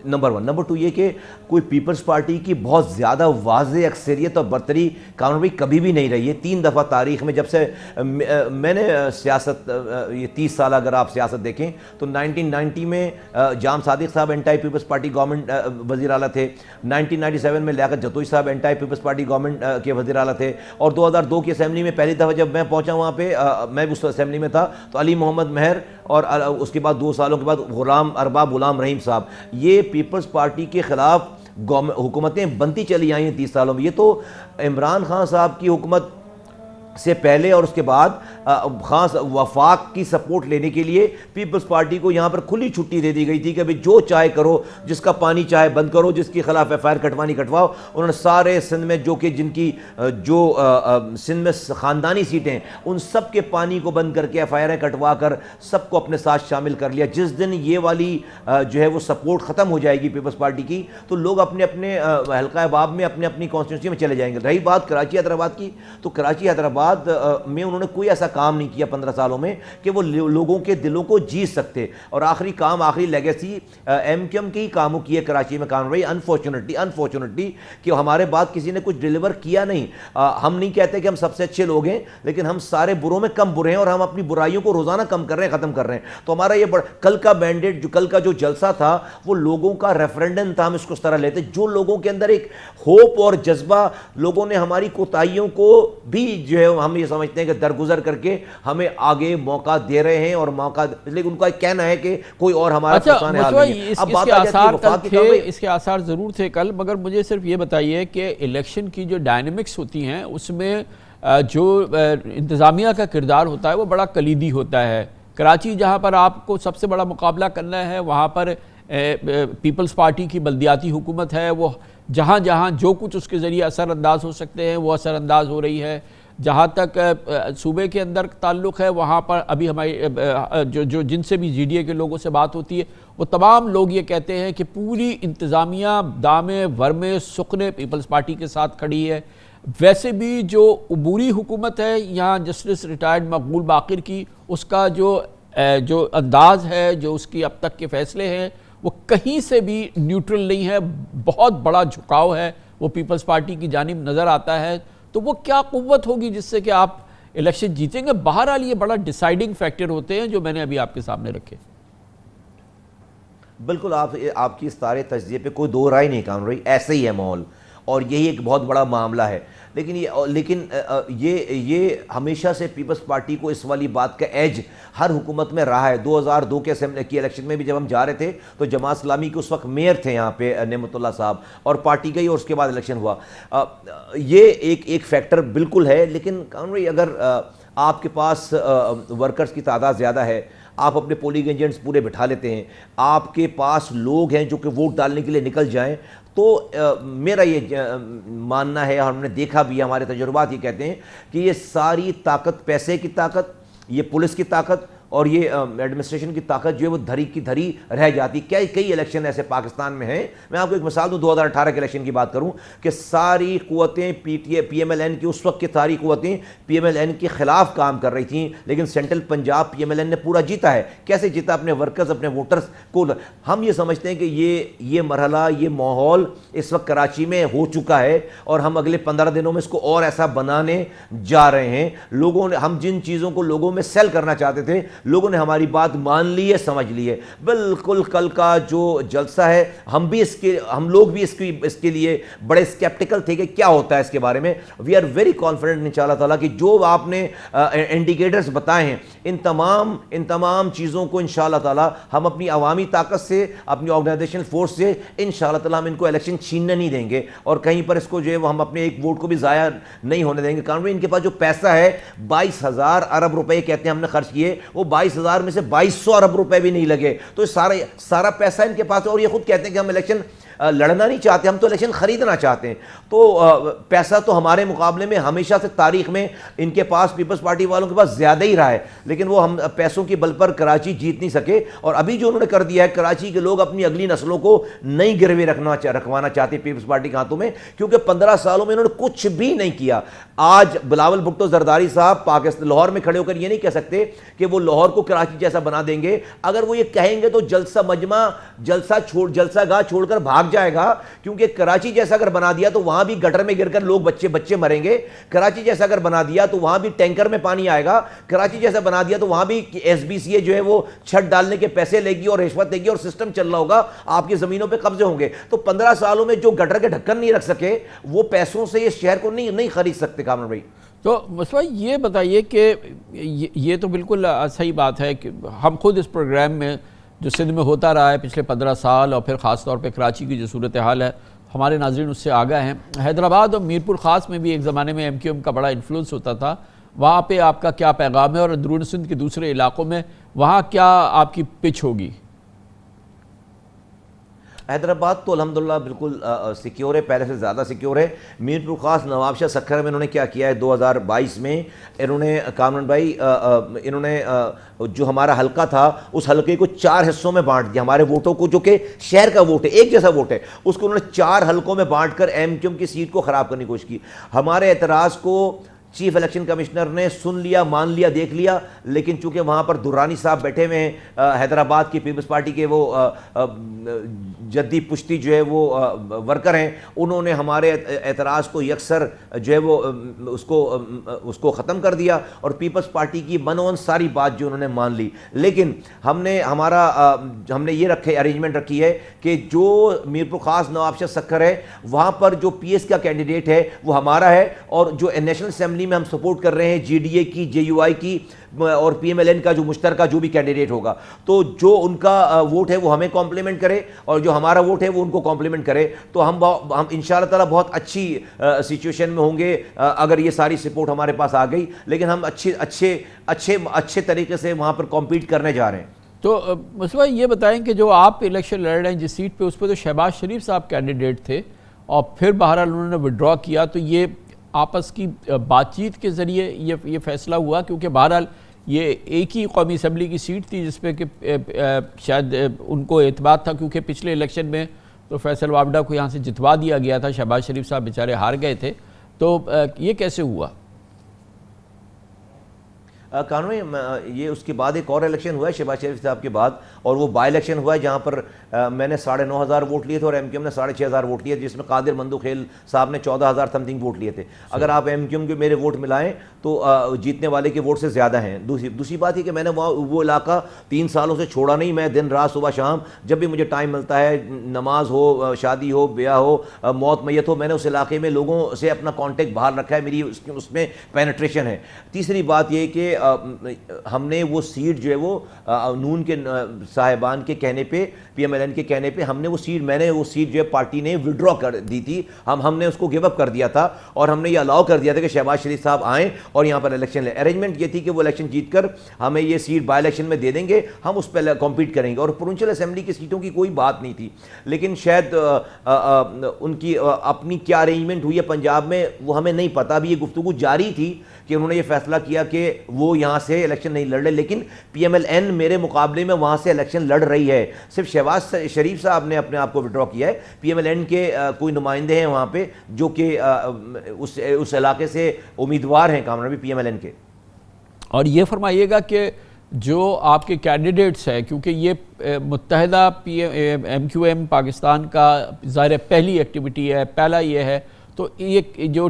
نمبر 1. نمبر 2 یہ کہ کوئی پیپلز پارٹی کی بہت زیادہ واضح اکثریت اور برتری کامران بھائی کبھی بھی نہیں رہی ہے. 3 دفعہ تاریخ میں جب سے میں نے سیاست, یہ 30 سال اگر آپ سیاست دیکھیں تو 1990 میں جام صادق صاحب NTI پیپلز پارٹی گورنمنٹ وزیر اعلیٰ تھے. 1997 میں لیاقت جتوئی صاحب اینٹی پیپلز پارٹی گورنمنٹ کے وزیر اعلیٰ تھے. اور 2002 کی اسمبلی میں پہلی دفعہ جب میں پہنچا وہاں پہ, میں اس اسمبلی میں تھا, تو علی محمد مہر اور اس کے بعد 2 سالوں کے بعد ارباب غلام رحیم صاحب, یہ پیپلز پارٹی کے خلاف حکومتیں بنتی چلی آئی ہیں 30 سالوں میں. یہ تو عمران خان صاحب کی حکومت سے پہلے اور اس کے بعد خاص وفاق کی سپورٹ لینے کے لیے پیپلز پارٹی کو یہاں پر کھلی چھٹی دے دی گئی تھی کہ ابھی جو چاہے کرو, جس کا پانی چاہے بند کرو, جس کے خلاف ایف آئی آر کٹوانی کٹواؤ. انہوں نے سارے سندھ میں جن کی سندھ میں خاندانی سیٹیں ہیں ان سب کے پانی کو بند کر کے ایف آئی آریں کٹوا کر سب کو اپنے ساتھ شامل کر لیا. جس دن یہ والی جو ہے وہ سپورٹ ختم ہو جائے گی پیپلز پارٹی کی, تو لوگ اپنے اپنے حلقہ احباب میں اپنی اپنی کانسٹیٹوئنسی میں چلے جائیں گے. رہی بات کراچی حیدرآباد کی, تو کراچی حیدرآباد میں انہوں نے کوئی ایسا کام نہیں کیا 15 سالوں میں کہ وہ لوگوں کے دلوں کو جیت سکتے. اور آخری لیگیسی ایم کیو ایم کی کاموں کی ہے کراچی میں کام رہی. انفارچونیٹلی کہ ہمارے بعد کسی نے کچھ ڈیلیور کیا نہیں. ہم نہیں کہتے کہ ہم سب سے اچھے لوگ ہیں, لیکن ہم سارے بروں میں کم برے ہیں اور ہم اپنی برائیوں کو روزانہ کم کر رہے ہیں, ختم کر رہے ہیں. تو ہمارا یہ کل کا مینڈیٹ, کل کا جو جلسہ تھا وہ لوگوں کا ریفرینڈم تھا. ہم اس کو اس طرح لیتے جو لوگوں کے اندر ایک ہوپ اور جذبہ, لوگوں نے ہماری کوتاہیوں کو بھی جو ہے ہم یہ سمجھتے ہیں کہ درگزر کر کے ہمیں آگے موقع دے رہے ہیں, اور موقع, لیکن ان کا کہنا ہے کہ کوئی اور ہمارا فسان حال نہیں ہے. اب بات اس کے آثار ضرور تھے کل, مگر مجھے صرف یہ بتائیے کہ الیکشن کی جو ڈائنمکس ہوتی ہیں اس میں جو انتظامیہ کا کردار ہوتا ہے وہ بڑا کلیدی ہوتا ہے. کراچی جہاں پر آپ کو سب سے بڑا مقابلہ کرنا ہے, وہاں پر پیپلز پارٹی کی بلدیاتی حکومت ہے, وہ جہاں جہاں جو کچھ اس کے ذریعے اثر انداز ہو سکتے ہیں وہ اثر انداز ہو رہی ہے. جہاں تک صوبے کے اندر تعلق ہے, وہاں پر ابھی ہماری جن سے بھی GDA کے لوگوں سے بات ہوتی ہے وہ تمام لوگ یہ کہتے ہیں کہ پوری انتظامیہ دامے ورمے سخنے پیپلز پارٹی کے ساتھ کھڑی ہے. ویسے بھی جو عبوری حکومت ہے یہاں جسٹس ریٹائرڈ مقبول باقر کی, اس کا جو انداز ہے, جو اس کی اب تک کے فیصلے ہیں, وہ کہیں سے بھی نیوٹرل نہیں ہے. بہت بڑا جھکاؤ ہے وہ پیپلز پارٹی کی جانب نظر آتا ہے. تو وہ کیا قوت ہوگی جس سے کہ آپ الیکشن جیتیں گے؟ بہرحال یہ بڑا ڈیسائیڈنگ فیکٹر ہوتے ہیں جو میں نے ابھی آپ کے سامنے رکھے. بالکل آپ کی اس سارے تجزیے پہ کوئی دو رائے نہیں کام رہی, ایسے ہی ہے ماحول, اور یہی ایک بہت بڑا معاملہ ہے. لیکن یہ ہمیشہ سے پیپلز پارٹی کو اس والی بات کا ایج ہر حکومت میں رہا ہے. 2002 کے اسمبلی کی الیکشن میں بھی جب ہم جا رہے تھے تو جماعت اسلامی کے اس وقت میئر تھے یہاں پہ نعمت اللہ صاحب, اور پارٹی گئی اور اس کے بعد الیکشن ہوا. یہ ایک فیکٹر بالکل ہے. لیکن کامری اگر آپ کے پاس ورکرز کی تعداد زیادہ ہے, آپ اپنے پولنگ ایجنٹس پورے بٹھا لیتے ہیں, آپ کے پاس لوگ ہیں جو کہ ووٹ ڈالنے کے لیے نکل جائیں, تو میرا یہ ماننا ہے, اور ہم نے دیکھا بھی, ہمارے تجربات یہ کہتے ہیں کہ یہ ساری طاقت, پیسے کی طاقت, یہ پولیس کی طاقت اور یہ ایڈمنسٹریشن کی طاقت جو ہے وہ دھری کی دھری رہ جاتی. کئی الیکشن ایسے پاکستان میں ہیں. میں آپ کو ایک مثال دوں, 2018 کے الیکشن کی بات کروں کہ ساری قوتیں پی ایم ایل این کی, اس وقت کی ساری قوتیں پی ایم ایل این کے خلاف کام کر رہی تھیں, لیکن central Punjab P M L N نے پورا جیتا ہے. کیسے جیتا؟ اپنے ورکرز, اپنے ووٹرز کو. ہم یہ سمجھتے ہیں کہ یہ مرحلہ, یہ ماحول اس وقت کراچی میں ہو چکا ہے, اور ہم اگلے 15 دنوں میں اس کو اور ایسا بنانے جا رہے ہیں. لوگوں نے, ہم جن چیزوں کو لوگوں میں سیل کرنا چاہتے تھے, لوگوں نے ہماری بات مان لی ہے, سمجھ لی ہے. بالکل کل کا جو جلسہ ہے, ہم لوگ بھی اس کے لیے بڑے اسکیپٹیکل تھے کہ کیا ہوتا ہے اس کے بارے میں. وی آر ویری کانفیڈنٹ انشاءاللہ تعالیٰ کہ جو آپ نے انڈیکیٹرز بتائے ہیں, ان تمام چیزوں کو انشاءاللہ تعالیٰ ہم اپنی عوامی طاقت سے, اپنی آرگنائزیشنل فورس سے انشاءاللہ تعالیٰ ہم ان کو الیکشن چھیننے نہیں دیں گے, اور کہیں پر اس کو جو ہے وہ ہم اپنے ایک ووٹ کو بھی ضائع نہیں ہونے دیں گے. کانوی ان کے پاس جو پیسہ ہے 22,000 ارب روپے کہتے ہیں ہم نے خرچ کیے, وہ 22,000 میں سے 2200 ارب روپے بھی نہیں لگے. تو سارا پیسہ ان کے پاس ہے, اور یہ خود کہتے ہیں کہ ہم الیکشن لڑنا نہیں چاہتے, ہم تو الیکشن خریدنا چاہتے ہیں. تو پیسہ تو ہمارے مقابلے میں ہمیشہ سے تاریخ میں ان کے پاس, پیپلز پارٹی والوں کے پاس زیادہ ہی رہا ہے, لیکن وہ ہم پیسوں کی بل پر کراچی جیت نہیں سکے. اور ابھی جو انہوں نے کر دیا ہے, کراچی کے لوگ اپنی اگلی نسلوں کو نہیں گروے رکھوانا چاہتے پیپلز پارٹی کے ہاتھوں میں, کیونکہ 15 سالوں میں انہوں نے کچھ بھی نہیں کیا. آج بلاول بھٹو زرداری صاحب لاہور میں کھڑے ہو کر یہ نہیں کہہ سکتے کہ وہ لاہور کو کراچی جیسا بنا دیں گے. اگر وہ یہ کہیں گے تو جلسہ مجمع جلسہ گاہ چھوڑ کر بھاگ جائے گا, کیونکہ کراچی جیسا اگر بنا دیا تو وہاں بھی گٹر میں گر کر لوگ بچے مریں گے. کراچی جیسا اگر بنا دیا تو وہاں بھی ٹینکر میں پانی آئے گا. کراچی جیسا بنا دیا تو وہاں بھی ایس بی سی اے جو ہے وہ چھت ڈالنے کے پیسے لے گی اور رشوت دے گی اور سسٹم چل رہا ہوگا, آپ کی زمینوں پہ قبضے ہوں گے. تو 15 سالوں میں جو گٹر کے ڈھکن نہیں رکھ سکے وہ پیسوں سے اس شہر کو نہیں خرید سکتے. کامران بھائی تو مصطفیٰ یہ بتائیے کہ یہ تو بالکل صحیح بات ہے کہ ہم خود اس پروگرام میں جو سندھ میں ہوتا رہا ہے پچھلے 15 سال اور پھر خاص طور پہ کراچی کی جو صورتحال ہے ہمارے ناظرین اس سے آگاہ ہیں. حیدرآباد اور میرپور خاص میں بھی ایک زمانے میں ایم کیو ایم کا بڑا انفلوئنس ہوتا تھا, وہاں پہ آپ کا کیا پیغام ہے اور اندرون سندھ کے دوسرے علاقوں میں وہاں کیا آپ کی پچ ہوگی؟ حیدرآباد تو الحمدللہ بالکل سیکیور ہے, پہلے سے زیادہ سیکیور ہے. میرپور خاص نواب شاہ سکھر میں انہوں نے کیا کیا ہے 2022 میں انہوں نے کامران بھائی انہوں نے جو ہمارا حلقہ تھا اس حلقے کو 4 حصوں میں بانٹ دیا. ہمارے ووٹوں کو جو کہ شہر کا ووٹ ہے, ایک جیسا ووٹ ہے, اس کو انہوں نے 4 حلقوں میں بانٹ کر ایم کیو ایم کی سیٹ کو خراب کرنے کی کوشش کی. ہمارے اعتراض کو چیف الیکشن کمشنر نے سن لیا, مان لیا, دیکھ لیا, لیکن چونکہ وہاں پر درانی صاحب بیٹھے ہوئے ہیں حیدرآباد کی پیپلز پارٹی کے, وہ جدی پشتی جو ہے وہ ورکر ہیں, انہوں نے ہمارے اعتراض کو یکسر جو ہے وہ اس کو ختم کر دیا اور پیپلز پارٹی کی من ساری بات جو انہوں نے مان لی. لیکن ہم نے یہ ارینجمنٹ رکھی ہے کہ جو میرپور خاص نواب شاہ سکھر ہے وہاں پر جو پی ایس کا کینڈیڈیٹ ہے وہ ہمارا ہے, اور جو نیشنل اسمبلی میں ہم سپورٹ کر رہے ہیں جی ڈی اے کی, جے یو آئی کی اور پی ایم ایل این کا جو مشترکہ جو بھی کینڈیڈیٹ ہوگا, تو جو ان کا ووٹ ہے وہ ہمیں کمپلیمنٹ کرے اور جو ہمارا ووٹ ہے وہ ان کو کمپلیمنٹ کرے. تو ہم انشاءاللہ تعالیٰ بہت اچھی سچویشن میں ہوں گے اگر یہ ساری سپورٹ ہمارے پاس آ گئی, لیکن ہم اچھے طریقے سے وہاں پر کمپیٹ کرنے جا رہے ہیں. تو مصطفیٰ یہ بتائیں کہ جو آپ الیکشن لڑ رہے ہیں جس سیٹ پہ, اس پہ تو شہباز شریف صاحب کینڈیڈیٹ تھے اور پھر بہرحال انہوں نے وڈرا کیا, تو یہ آپس کی بات چیت کے ذریعے یہ فیصلہ ہوا, کیونکہ بہرحال یہ ایک ہی قومی اسمبلی کی سیٹ تھی جس پہ کہ شاید ان کو اعتماد تھا, کیونکہ پچھلے الیکشن میں تو فیصل وابڈہ کو یہاں سے جتوا دیا گیا تھا, شہباز شریف صاحب بیچارے ہار گئے تھے, تو یہ کیسے ہوا؟ قانوی یہ اس کے بعد ایک اور الیکشن ہوا ہے شہباز شریف صاحب کے بعد, اور وہ بائی الیکشن ہوا ہے جہاں پر میں نے 9,500 ووٹ لیے تھے اور ایم کیو ایم نے 6,500 ووٹ لیے, جس میں قادر مندوخیل صاحب نے 14,000 سمتھنگ ووٹ لیے تھے. اگر آپ ایم کیو ایم کے میرے ووٹ ملائیں تو جیتنے والے کے ووٹ سے زیادہ ہیں. دوسری بات یہ کہ میں نے وہ علاقہ 3 سالوں سے چھوڑا نہیں, میں دن رات صبح شام جب بھی مجھے ٹائم ملتا ہے, نماز ہو, شادی ہو, بیاہ ہو, موت میت ہو, میں نے اس علاقے میں لوگوں سے اپنا کانٹیکٹ باہر رکھا ہے, میری اس میں پینیٹریشن ہے. تیسری بات یہ کہ ہم نے وہ سیٹ جو ہے وہ نون کے صاحبان کے کہنے پہ, پی ایم ایل این کے کہنے پہ ہم نے وہ سیٹ, میں نے وہ سیٹ جو ہے پارٹی نے وڈرا کر دی تھی, ہم نے اس کو گیو اپ کر دیا تھا اور ہم نے یہ الاؤ کر دیا تھا کہ شہباز شریف صاحب آئیں اور یہاں پر الیکشن لیں. ارینجمنٹ یہ تھی کہ وہ الیکشن جیت کر ہمیں یہ سیٹ بائی الیکشن میں دے دیں گے, ہم اس پہ کمپیٹ کریں گے. اور پرونچل اسمبلی کی سیٹوں کی کوئی بات نہیں تھی, لیکن شاید ان کی اپنی کیا ارینجمنٹ ہوئی ہے پنجاب میں وہ ہمیں نہیں پتا. ابھی یہ گفتگو جاری تھی کہ انہوں نے یہ فیصلہ کیا کہ وہ یہاں سے الیکشن نہیں لڑ رہے, لیکن پی ایم ایل این میرے مقابلے میں وہاں سے الیکشن لڑ رہی ہے. صرف شہباز شریف صاحب نے اپنے آپ کو وڈرا کیا ہے, پی ایم ایل این کے کوئی نمائندے ہیں وہاں پہ جو کہ اس علاقے سے امیدوار ہیں کامران بھی پی ایم ایل این کے. اور یہ فرمائیے گا کہ جو آپ کے کینڈیڈیٹس ہیں, کیونکہ یہ متحدہ ایم کیو ایم پاکستان کا ظاہر پہلی ایکٹیویٹی ہے, پہلا یہ ہے, تو یہ جو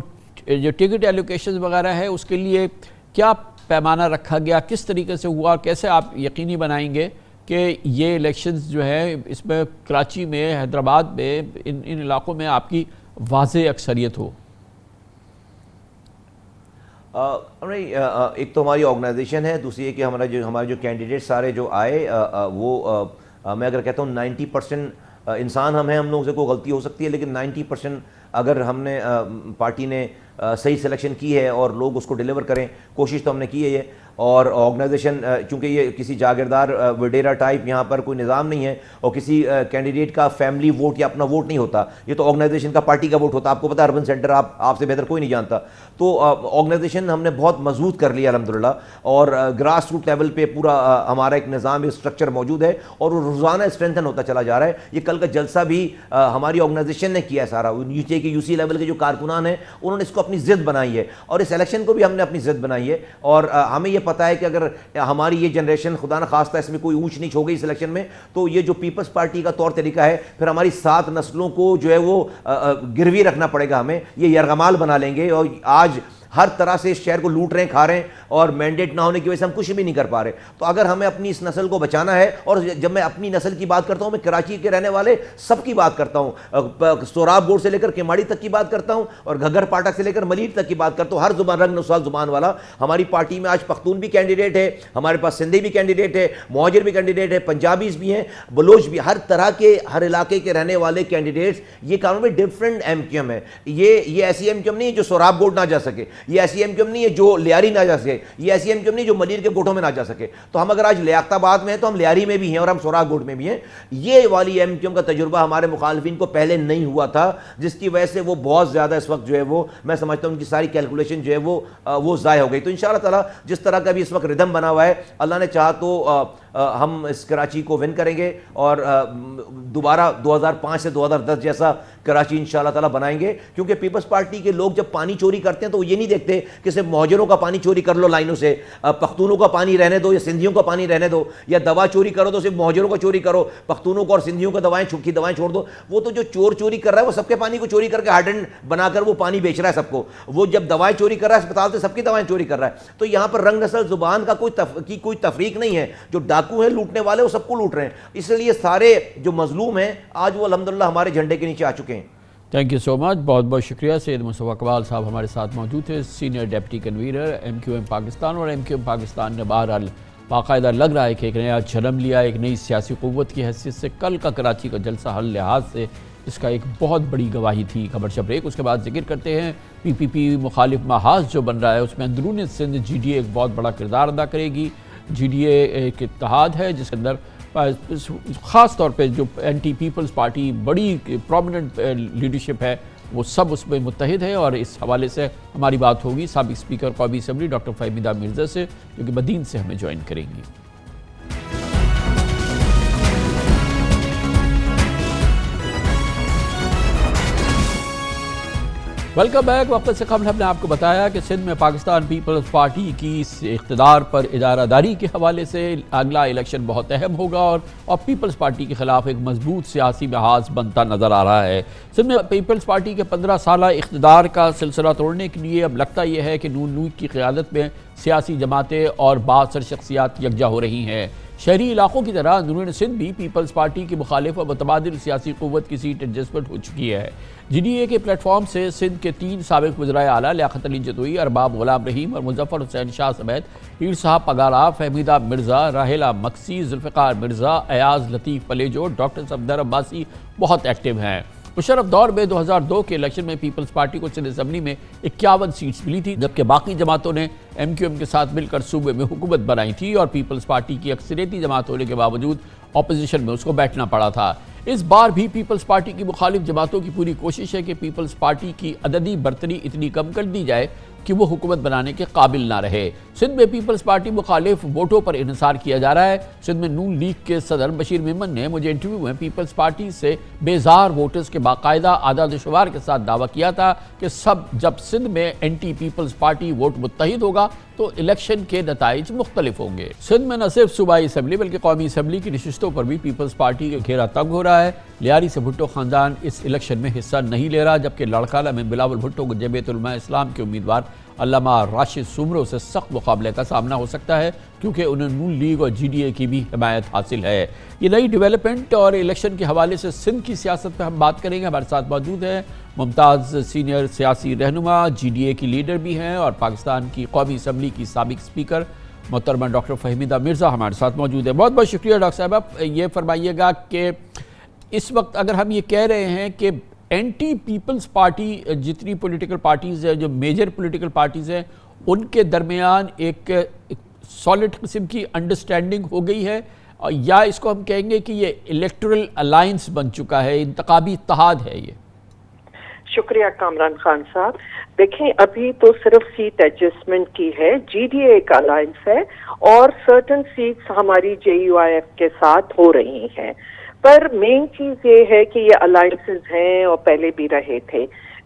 ٹکٹ ایلوکیشنز وغیرہ ہے اس کے لیے کیا پیمانہ رکھا گیا, کس طریقے سے ہوا, اور کیسے آپ یقینی بنائیں گے کہ یہ الیکشنز جو ہے اس میں کراچی میں, حیدرآباد میں, ان علاقوں میں آپ کی واضح اکثریت ہو؟ ایک تو ہماری آرگنائزیشن ہے, دوسری یہ کہ ہمارے جو کینڈیڈیٹ سارے جو آئے وہ میں اگر کہتا ہوں 90% انسان ہم ہیں, ہم لوگوں سے کوئی غلطی ہو سکتی ہے, لیکن 90% اگر ہم نے پارٹی نے صحیح سلیکشن کی ہے اور لوگ اس کو ڈیلیور کریں, کوشش تو ہم نے کی ہے یہ. اور آرگنائزیشن چونکہ یہ کسی جاگیردار وڈیرا ٹائپ یہاں پر کوئی نظام نہیں ہے اور کسی کینڈیڈیٹ کا فیملی ووٹ یا اپنا ووٹ نہیں ہوتا, یہ تو آرگنائزیشن کا پارٹی کا ووٹ ہوتا. آپ کو پتہ ہے اربن سینٹر آپ سے بہتر کوئی نہیں جانتا. تو آرگنائزیشن ہم نے بہت مضبوط کر لیا الحمدللہ, اور گراس روٹ لیول پہ پورا ہمارا ایک نظام, اسٹرکچر موجود ہے اور وہ روزانہ اسٹرینتھن ہوتا چلا جا رہا ہے. یہ کل کا جلسہ بھی ہماری آرگنائزیشن نے کیا ہے سارا, نیچے کے یو سی لیول کے جو کارکنان ہیں انہوں نے اس کو اپنی ضد بنائی ہے, اور اس الیکشن کو بھی ہم نے اپنی ضد بنائی ہے. اور ہمیں یہ پتا ہے کہ اگر ہماری یہ جنریشن خدا نخواستہ اس میں کوئی اونچ نیچ ہو گئی اس الیکشن میں تو یہ جو پیپلز پارٹی کا طور طریقہ ہے پھر ہماری 7 نسلوں کو جو ہے وہ گروی رکھنا پڑے گا ہمیں, یہ یرغمال بنا لیں گے. اور آج ہر طرح سے اس شہر کو لوٹ رہے ہیں, کھا رہے ہیں, اور مینڈیٹ نہ ہونے کی وجہ سے ہم کچھ بھی نہیں کر پا رہے. تو اگر ہمیں اپنی اس نسل کو بچانا ہے, اور جب میں اپنی نسل کی بات کرتا ہوں میں کراچی کے رہنے والے سب کی بات کرتا ہوں, سوراب گوڑ سے لے کر کیماڑی تک کی بات کرتا ہوں, اور گھگر پاٹک سے لے کر ملیر تک کی بات کرتا ہوں. ہر زبان رنگ نسوال زبان والا ہماری پارٹی میں آج پختون بھی کینڈیڈیٹ ہے, ہمارے پاس سندھی بھی کینڈیڈیٹ ہے, مہاجر بھی کینڈیڈیٹ ہے, پنجابیز بھی ہیں, بلوچ بھی, ہر طرح کے ہر علاقے کے رہنے والے کینڈیڈیٹس. یہ قانون میں ڈفرینٹ ایم کیو ایم ہے. یہ ایسی ایم کیو ایم نہیں ہے جو سوراب گوڑ نہ جا سکے, یہ ایسی ایم کیو ایم نہیں ہے جو لیاری نہ جا سکے, یہ ایسی ایم کیو ایم نہیں جو ملیر کے کوٹوں میں نہ جا سکے. تو ہم اگر آج لیاقت آباد میں ہیں تو ہم لیاری میں بھی ہیں اور ہم سوراب گوڑ میں بھی ہیں. یہ والی ایم کیو ایم کا تجربہ ہمارے مخالفین کو پہلے نہیں ہوا تھا, جس کی وجہ سے وہ بہت زیادہ اس وقت جو ہے وہ میں سمجھتا ہوں ان کی ساری کیلکولیشن جو ہے وہ ضائع ہو گئی. تو انشاءاللہ تعالیٰ جس طرح کا بھی اس وقت ردم بنا ہوا ہے, اللہ نے چاہا تو ہم اس کراچی کو ون کریں گے اور دوبارہ 2005 سے 2010 جیسا کراچی انشاءاللہ تعالیٰ بنائیں گے. کیونکہ پیپلز پارٹی کے لوگ جب پانی چوری کرتے ہیں تو وہ یہ نہیں دیکھتے کہ صرف مہاجروں کا پانی چوری کر لو لائنوں سے, پختونوں کا پانی رہنے دو یا سندھیوں کا پانی رہنے دو, یا دوا چوری کرو تو صرف مہاجروں کا چوری کرو, پختونوں کو اور سندھیوں کو دوائیں چھوڑ دو. وہ تو جو چوری کر رہا ہے وہ سب کے پانی کو چوری کر کے ہارڈنڈ بنا کر وہ پانی بیچ رہا ہے سب کو. وہ جب دوائیں چوری کر رہا ہے اسپتال سے سب کی دوائیں چوری کر رہا ہے. تو یہاں پر رنگ نسل زبان کا کوئی تفریق نہیں ہے. جو ڈاکو ہیں لوٹنے والے وہ سب کو لوٹ رہے ہیں. اس لیے سارے جو مظلوم ہیں آج وہ الحمدللہ ہمارے جھنڈے کے نیچے آ چکے ہیں. تھینک یو سو مچ, بہت بہت شکریہ. سید مصطفیٰ اقبال صاحب ہمارے ساتھ موجود تھے, senior deputy convener M Q M Pakistan. اور ایم کیو ایم پاکستان نے بہرحال باقاعدہ لگ رہا ہے کہ ایک نیا جنم لیا, ایک نئی سیاسی قوت کی حیثیت سے. کل کا کراچی کا جلسہ ہر لحاظ سے اس کا ایک بہت بڑی گواہی تھی. خبر بریک, اس کے بعد ذکر کرتے ہیں پی پی مخالف محاذ جو بن رہا ہے اس میں اندرون سندھ جی ڈی اے ایک بہت بڑا کردار ادا کرے گی. جی ڈی اے ایک اتحاد ہے جس کے اندر خاص طور پہ جو اینٹی پیپلز پارٹی بڑی پرومیننٹ لیڈرشپ ہے وہ سب اس میں متحد ہے. اور اس حوالے سے ہماری بات ہوگی سابق اسپیکر قومی اسمبلی ڈاکٹر فہمیدہ مرزا سے, جو کہ مدین سے ہمیں جوائن کریں گی. Welcome back. وقت سے قبل ہم نے آپ کو بتایا کہ سندھ میں پاکستان پیپلز پارٹی کی اقتدار پر ادارہ داری کے حوالے سے اگلا الیکشن بہت اہم ہوگا, اور پیپلز پارٹی کے خلاف ایک مضبوط سیاسی محاذ بنتا نظر آ رہا ہے. سندھ میں پیپلز پارٹی کے 15 سالہ اقتدار کا سلسلہ توڑنے کے لیے اب لگتا یہ ہے کہ نون لیگ کی قیادت میں سیاسی جماعتیں اور بااثر شخصیات یکجا ہو رہی ہیں. شہری علاقوں کی طرح اندرون سندھ بھی پیپلز پارٹی کی مخالف و متبادل سیاسی قوت کی سیٹ ایڈجسٹمنٹ ہو چکی ہے. جی ڈی اے کے پلیٹ فارم سے سندھ کے 3 سابق وزرائے اعلیٰ لیاقت علی جتوئی, ارباب غلام رحیم اور مظفر حسین شاہ سمیت پیر صاحب پگارا, فہمیدہ مرزا, راحلہ مکسی, ذوالفقار مرزا, ایاز لطیف پلیجو, ڈاکٹر صفدر عباسی بہت ایکٹیو ہیں. مشرف دور میں 2002 کے الیکشن میں پیپلز پارٹی کو سندھ اسمبلی میں 51 سیٹس ملی تھی, جبکہ باقی جماعتوں نے ایم کیو ایم کے ساتھ مل کر صوبے میں حکومت بنائی تھی, اور پیپلز پارٹی کی اکثریتی جماعت ہونے کے باوجود اپوزیشن میں اس کو بیٹھنا پڑا تھا. اس بار بھی پیپلز پارٹی کی مخالف جماعتوں کی پوری کوشش ہے کہ پیپلز پارٹی کی عددی برتری اتنی کم کر دی جائے کہ وہ حکومت بنانے کے قابل نہ رہے. سندھ میں پیپلز پارٹی مخالف ووٹوں پر انحصار کیا جا رہا ہے. سندھ میں نون لیگ کے صدر بشیر ممن نے مجھے انٹرویو میں پیپلز پارٹی سے بیزار ووٹرز کے باقاعدہ اعداد و شمار کے ساتھ دعویٰ کیا تھا کہ جب سندھ میں اینٹی پیپلز پارٹی ووٹ متحد ہوگا تو الیکشن کے نتائج مختلف ہوں گے. سندھ میں نہ صرف صوبائی اسمبلی بلکہ قومی اسمبلی کی نشستوں پر بھی پیپلز پارٹی کا گھیرا تنگ ہو رہا ہے. لیاری سے بھٹو خاندان اس الیکشن میں حصہ نہیں لے رہا, جبکہ لڑکانہ میں بلاول بھٹو کو جمعیت علماء اسلام کے امیدوار علامہ راشد سومرو سے سخت مقابلے کا سامنا ہو سکتا ہے, کیونکہ انہیں نون لیگ اور جی ڈی اے کی بھی حمایت حاصل ہے. یہ نئی ڈیولپمنٹ اور الیکشن کے حوالے سے سندھ کی سیاست پہ ہم بات کریں گے. ہمارے ساتھ موجود ہیں ممتاز سینئر سیاسی رہنما, جی ڈی اے کی لیڈر بھی ہیں, اور پاکستان کی قومی اسمبلی کی سابق اسپیکر محترمہ ڈاکٹر فہمیدہ مرزا ہمارے ساتھ موجود ہے. بہت بہت شکریہ ڈاکٹر صاحب. آپ یہ فرمائیے گا کہ اس وقت اگر ہم یہ کہہ رہے ہیں کہ اینٹی پیپلز پارٹی جتنی پولیٹیکل پارٹیز ہیں, جو میجر پولیٹیکل پارٹیز ہیں, ان کے درمیان ایک سالڈ قسم کی انڈرسٹینڈنگ ہو گئی ہے, یا اس کو ہم کہیں گے کہ یہ الیکٹورل الائنس بن چکا ہے, انتخابی اتحاد ہے یہ؟ شکریہ کامران خان صاحب. دیکھیں ابھی تو صرف سیٹ ایڈجسٹمنٹ کی ہے, جی ڈی اے کا الائنس ہے اور سرٹن سیٹس ہماری جے یو آئی ایف کے ساتھ ہو رہی ہیں. پر مین چیز یہ ہے کہ یہ الائنسز ہیں اور پہلے بھی رہے تھے.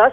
10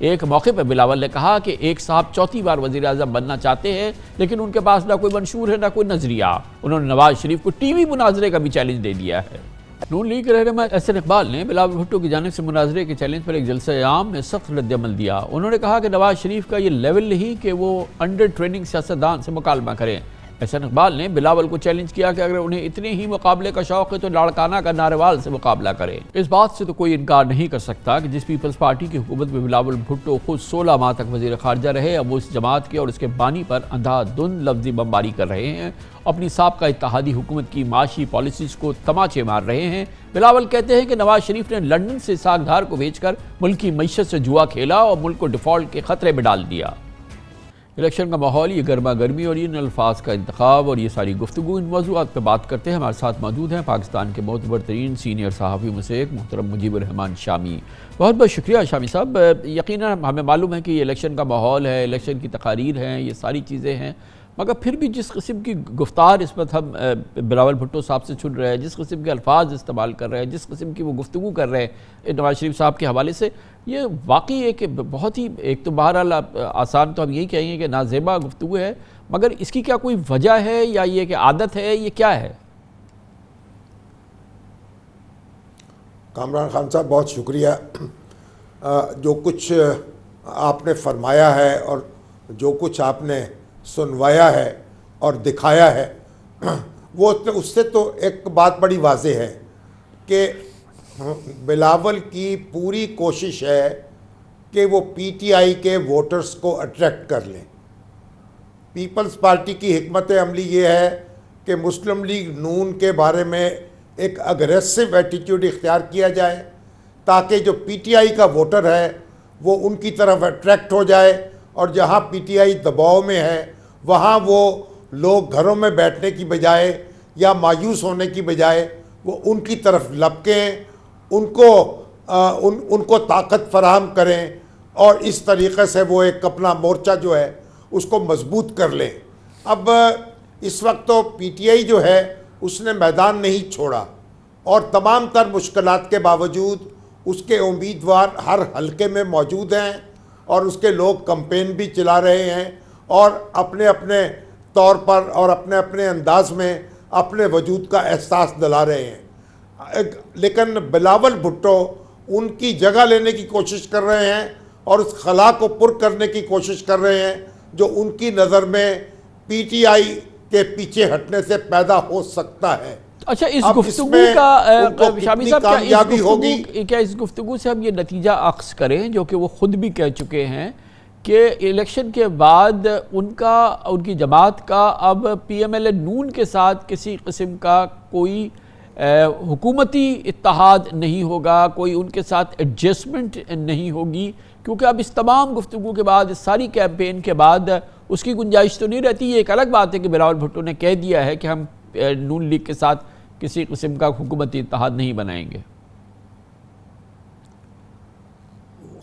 ایک موقع پر بلاول نے کہا کہ ایک صاحب چوتھی بار وزیر اعظم بننا چاہتے ہیں لیکن ان کے پاس نہ کوئی منشور ہے نہ کوئی نظریہ. انہوں نے نواز شریف کو ٹی وی مناظرے کا بھی چیلنج دے دیا ہے. نون لیگ کے رہنما احسن اقبال نے بلاول بھٹو کی جانب سے مناظرے کے چیلنج پر ایک جلسہ عام میں سخت رد عمل دیا. انہوں نے کہا کہ نواز شریف کا یہ لیول نہیں کہ وہ انڈر ٹریننگ سیاستدان سے مکالمہ کریں. احسن اقبال نے بلاول کو چیلنج کیا کہ اگر انہیں اتنے ہی مقابلے کا شوق ہے تو لاڑکانہ کا ناروال سے مقابلہ کریں. اس بات سے تو کوئی انکار نہیں کر سکتا کہ جس پیپلز پارٹی کی حکومت میں بلاول بھٹو خود 16 ماہ تک وزیر خارجہ رہے، اب وہ اس جماعت کے اور اس کے بانی پر اندھا دھند لفظی بمباری کر رہے ہیں، اپنی سابقہ اتحادی حکومت کی معاشی پالیسیز کو تماچے مار رہے ہیں. بلاول کہتے ہیں کہ نواز شریف نے لندن سے اسحاق ڈار کو بھیج کر ملک کی معیشت سے جوا کھیلا اور ملک کو ڈیفالٹ کے خطرے میں ڈال دیا. الیکشن کا ماحول، یہ گرما گرمی اور ان الفاظ کا انتخاب اور یہ ساری گفتگو، ان موضوعات پہ بات کرتے ہیں. ہمارے ساتھ موجود ہیں پاکستان کے معتبر ترین سینئر صحافیوں میں سے ایک محترم مجیب الرحمان شامی. بہت بہت شکریہ شامی صاحب. یقیناً ہمیں معلوم ہے کہ یہ الیکشن کا ماحول ہے، الیکشن کی تقاریر ہیں، یہ ساری چیزیں ہیں، مگر پھر بھی جس قسم کی گفتار اس وقت ہم بلاول بھٹو صاحب سے سن رہے ہیں، جس قسم کے الفاظ استعمال کر رہے ہیں، جس قسم کی وہ گفتگو کر رہے ہیں نواز شریف صاحب کے حوالے سے، یہ واقعی ایک بہت ہی ایک تو بہرحال آسان تو ہم یہی کہیں گے کہ نازیبا گفتگو ہے، مگر اس کی کیا کوئی وجہ ہے یا یہ کہ عادت ہے، یہ کیا ہے؟ کامران خان صاحب بہت شکریہ. جو کچھ آپ نے فرمایا ہے اور جو کچھ آپ نے سنوایا ہے اور دکھایا ہے، وہ اس سے تو ایک بات بڑی واضح ہے کہ بلاول کی پوری کوشش ہے کہ وہ پی ٹی آئی کے ووٹرز کو اٹریکٹ کر لیں. پیپلز پارٹی کی حکمت عملی یہ ہے کہ مسلم لیگ نون کے بارے میں ایک اگریسو ایٹیٹیوڈ اختیار کیا جائے تاکہ جو پی ٹی آئی کا ووٹر ہے وہ ان کی طرف اٹریکٹ ہو جائے، اور جہاں پی ٹی آئی دباؤ میں ہے وہاں وہ لوگ گھروں میں بیٹھنے کی بجائے یا مایوس ہونے کی بجائے وہ ان کی طرف لپکیں، ان کو طاقت فراہم کریں، اور اس طریقے سے وہ ایک اپنا مورچہ جو ہے اس کو مضبوط کر لیں. اب اس وقت تو پی ٹی آئی جو ہے اس نے میدان نہیں چھوڑا، اور تمام تر مشکلات کے باوجود اس کے امیدوار ہر حلقے میں موجود ہیں، اور اس کے لوگ کمپین بھی چلا رہے ہیں اور اپنے اپنے طور پر اور اپنے اپنے انداز میں اپنے وجود کا احساس دلا رہے ہیں. لیکن بلاول بھٹو ان کی جگہ لینے کی کوشش کر رہے ہیں اور اس خلا کو پر کرنے کی کوشش کر رہے ہیں جو ان کی نظر میں پی ٹی آئی کے پیچھے ہٹنے سے پیدا ہو سکتا ہے. اچھا، اس گفتگو کا شامی صاحب کیا اس گفتگو سے ہم یہ نتیجہ اخذ کریں جو کہ وہ خود بھی کہہ چکے ہیں کہ الیکشن کے بعد ان کی جماعت کا اب پی ایم ایل اے نون کے ساتھ کسی قسم کا کوئی حکومتی اتحاد نہیں ہوگا، کوئی ان کے ساتھ ایڈجسٹمنٹ نہیں ہوگی، کیونکہ اب اس تمام گفتگو کے بعد، اس ساری کیمپین کے بعد اس کی گنجائش تو نہیں رہتی. یہ ایک الگ بات ہے کہ بلاول بھٹو نے کہہ دیا ہے کہ ہم نون لیگ کے ساتھ کسی قسم کا حکومتی اتحاد نہیں بنائیں گے.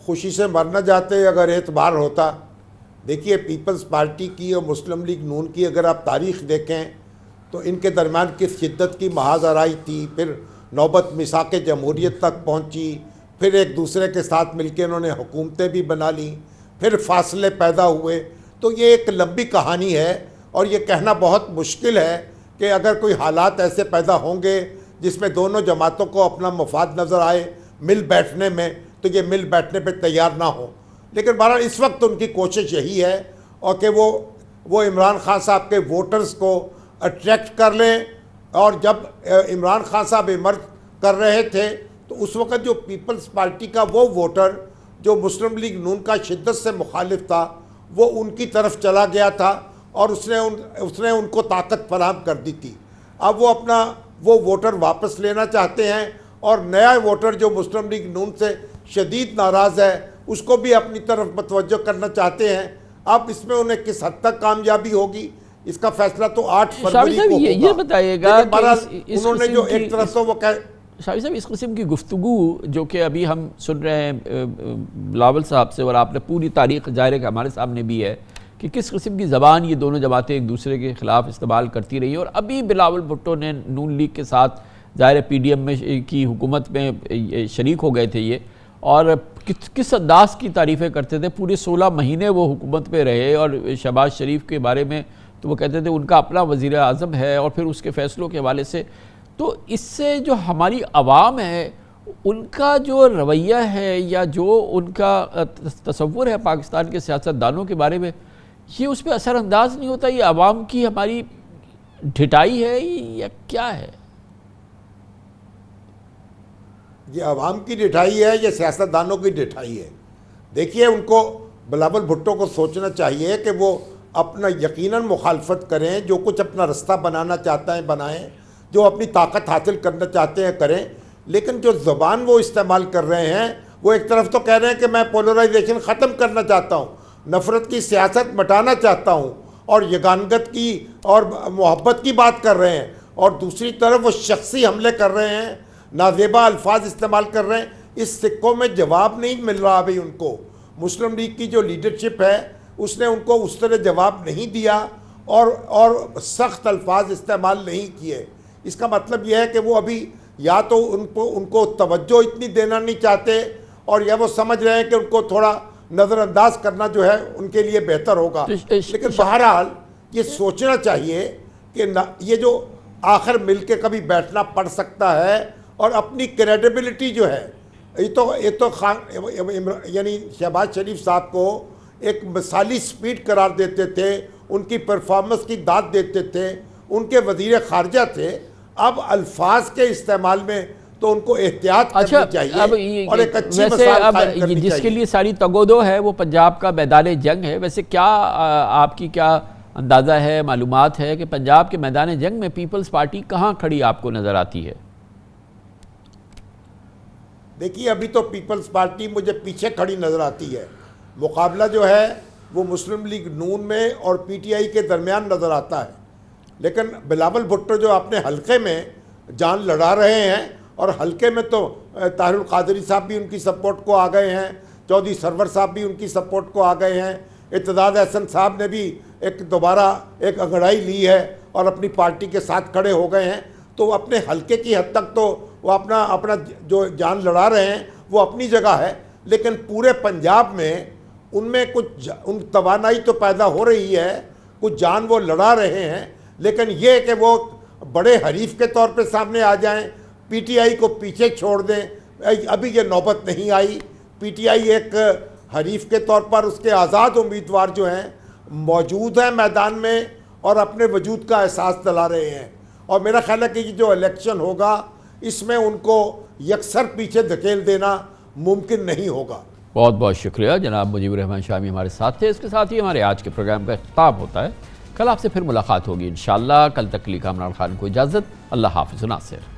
خوشی سے مرنا جاتے اگر اعتبار ہوتا. دیکھیے، پیپلز پارٹی کی اور مسلم لیگ نون کی اگر آپ تاریخ دیکھیں تو ان کے درمیان کس شدت کی محاذ آرائی تھی، پھر نوبت میثاق جمہوریت تک پہنچی، پھر ایک دوسرے کے ساتھ مل کے انہوں نے حکومتیں بھی بنا لیں، پھر فاصلے پیدا ہوئے. تو یہ ایک لمبی کہانی ہے اور یہ کہنا بہت مشکل ہے کہ اگر کوئی حالات ایسے پیدا ہوں گے جس میں دونوں جماعتوں کو اپنا مفاد نظر آئے مل بیٹھنے میں، تو یہ مل بیٹھنے پہ تیار نہ ہو. لیکن بہرحال اس وقت ان کی کوشش یہی ہے اور کہ وہ عمران خان صاحب کے ووٹرز کو اٹریکٹ کر لیں. اور جب عمران خان صاحب ایمرج کر رہے تھے تو اس وقت جو پیپلز پارٹی کا وہ ووٹر جو مسلم لیگ نون کا شدت سے مخالف تھا وہ ان کی طرف چلا گیا تھا اور اس نے ان کو طاقت فراہم کر دی تھی. اب وہ ووٹر واپس لینا چاہتے ہیں اور نیا ووٹر جو مسلم لیگ نون سے شدید ناراض ہے اس کو بھی اپنی طرف متوجہ کرنا چاہتے ہیں. اب اس میں انہیں کس حد تک کامیابی ہوگی اس کا فیصلہ تو 8 فروری کو ہوگا. یہ بتائیے گا کہ انہوں نے جو ایک طرف سے وہ شاہی صاحب اس قسم کی گفتگو جو کہ ابھی ہم سن رہے ہیں بلاول صاحب سے، اور آپ نے پوری تاریخ ظاہر ہے کہ ہمارے سامنے بھی ہے کہ کس قسم کی زبان یہ دونوں جماعتیں ایک دوسرے کے خلاف استعمال کرتی رہی، اور ابھی بلاول بھٹو نے نون لیگ کے ساتھ ظاہر پی ڈی ایم میں کی حکومت میں شریک ہو گئے تھے یہ، اور کس انداز کی تعریفیں کرتے تھے. پورے 16 مہینے وہ حکومت پہ رہے, اور شہباز شریف کے بارے میں تو وہ کہتے تھے ان کا اپنا وزیر اعظم ہے, اور پھر اس کے فیصلوں کے حوالے سے. تو اس سے جو ہماری عوام ہے ان کا جو رویہ ہے یا جو ان کا تصور ہے پاکستان کے سیاستدانوں کے بارے میں, یہ اس پہ اثر انداز نہیں ہوتا. یہ عوام کی ہماری ڈھٹائی ہے یا کیا ہے؟ یہ عوام کی ڈھٹائی ہے یا سیاستدانوں کی ڈھٹائی ہے؟ دیکھیے, ان کو بلاول بھٹو کو سوچنا چاہیے کہ وہ اپنا یقیناً مخالفت کریں, جو کچھ اپنا رستہ بنانا چاہتا ہے بنائیں, جو اپنی طاقت حاصل کرنا چاہتے ہیں کریں, لیکن جو زبان وہ استعمال کر رہے ہیں, وہ ایک طرف تو کہہ رہے ہیں کہ میں پولرائزیشن ختم کرنا چاہتا ہوں, نفرت کی سیاست مٹانا چاہتا ہوں, اور یگانگت کی اور محبت کی بات کر رہے ہیں, اور دوسری طرف وہ شخصی حملے کر رہے ہیں, نازیبا الفاظ استعمال کر رہے ہیں. اس سکوں میں جواب نہیں مل رہا ابھی ان کو. مسلم لیگ کی جو لیڈرشپ ہے اس نے ان کو اس طرح جواب نہیں دیا اور سخت الفاظ استعمال نہیں کیے. اس کا مطلب یہ ہے کہ وہ ابھی یا تو ان کو توجہ اتنی دینا نہیں چاہتے, اور یا وہ سمجھ رہے ہیں کہ ان کو تھوڑا نظر انداز کرنا جو ہے ان کے لیے بہتر ہوگا. لیکن بہرحال یہ سوچنا چاہیے کہ یہ جو آخر مل کے کبھی بیٹھنا پڑ سکتا ہے, اور اپنی کریڈیبلٹی جو ہے, یہ تو یعنی شہباز شریف صاحب کو ایک مثالی سپیڈ قرار دیتے تھے, ان کی پرفارمنس کی داد دیتے تھے, ان کے وزیر خارجہ تھے. اب الفاظ کے استعمال میں تو ان کو احتیاط کرنی چاہیے, اور ایک اچھی مثال قائم کرنی چاہیے. جس کے لیے ساری تگودو ہے وہ پنجاب کا میدان جنگ ہے. ویسے کیا آپ کی کیا اندازہ ہے, معلومات ہے کہ پنجاب کے میدان جنگ میں پیپلز پارٹی کہاں کھڑی آپ کو نظر آتی ہے؟ دیکھیے, ابھی تو پیپلز پارٹی مجھے پیچھے کھڑی نظر آتی ہے. مقابلہ جو ہے وہ مسلم لیگ نون میں اور پی ٹی آئی کے درمیان نظر آتا ہے. لیکن بلاول بھٹو جو اپنے حلقے میں جان لڑا رہے ہیں, اور حلقے میں تو طاہر القادری صاحب بھی ان کی سپورٹ کو آ گئے ہیں, چودھری سرور صاحب بھی ان کی سپورٹ کو آ گئے ہیں, ارتداد احسن صاحب نے بھی دوبارہ ایک انگڑائی لی ہے اور اپنی پارٹی کے ساتھ کھڑے ہو گئے ہیں. تو اپنے حلقے کی حد تک تو وہ اپنا جو جان لڑا رہے ہیں وہ اپنی جگہ ہے. لیکن پورے پنجاب میں ان میں کچھ توانائی تو پیدا ہو رہی ہے, کچھ جان وہ لڑا رہے ہیں. لیکن یہ کہ وہ بڑے حریف کے طور پہ سامنے آ جائیں, پی ٹی آئی کو پیچھے چھوڑ دیں, ابھی یہ نوبت نہیں آئی. پی ٹی آئی ایک حریف کے طور پر اس کے آزاد امیدوار جو ہیں موجود ہیں میدان میں, اور اپنے وجود کا احساس دلا رہے ہیں. اور میرا خیال ہے کہ یہ جو الیکشن ہوگا اس میں ان کو یکسر پیچھے دھکیل دینا ممکن نہیں ہوگا. بہت بہت شکریہ جناب مجیب الرحمان شامی ہمارے ساتھ تھے. اس کے ساتھ ہی ہمارے آج کے پروگرام کا اختتام ہوتا ہے. کل آپ سے پھر ملاقات ہوگی انشاءاللہ. کل تک کے لیے کامران خان کو اجازت. اللہ حافظ. ناصر.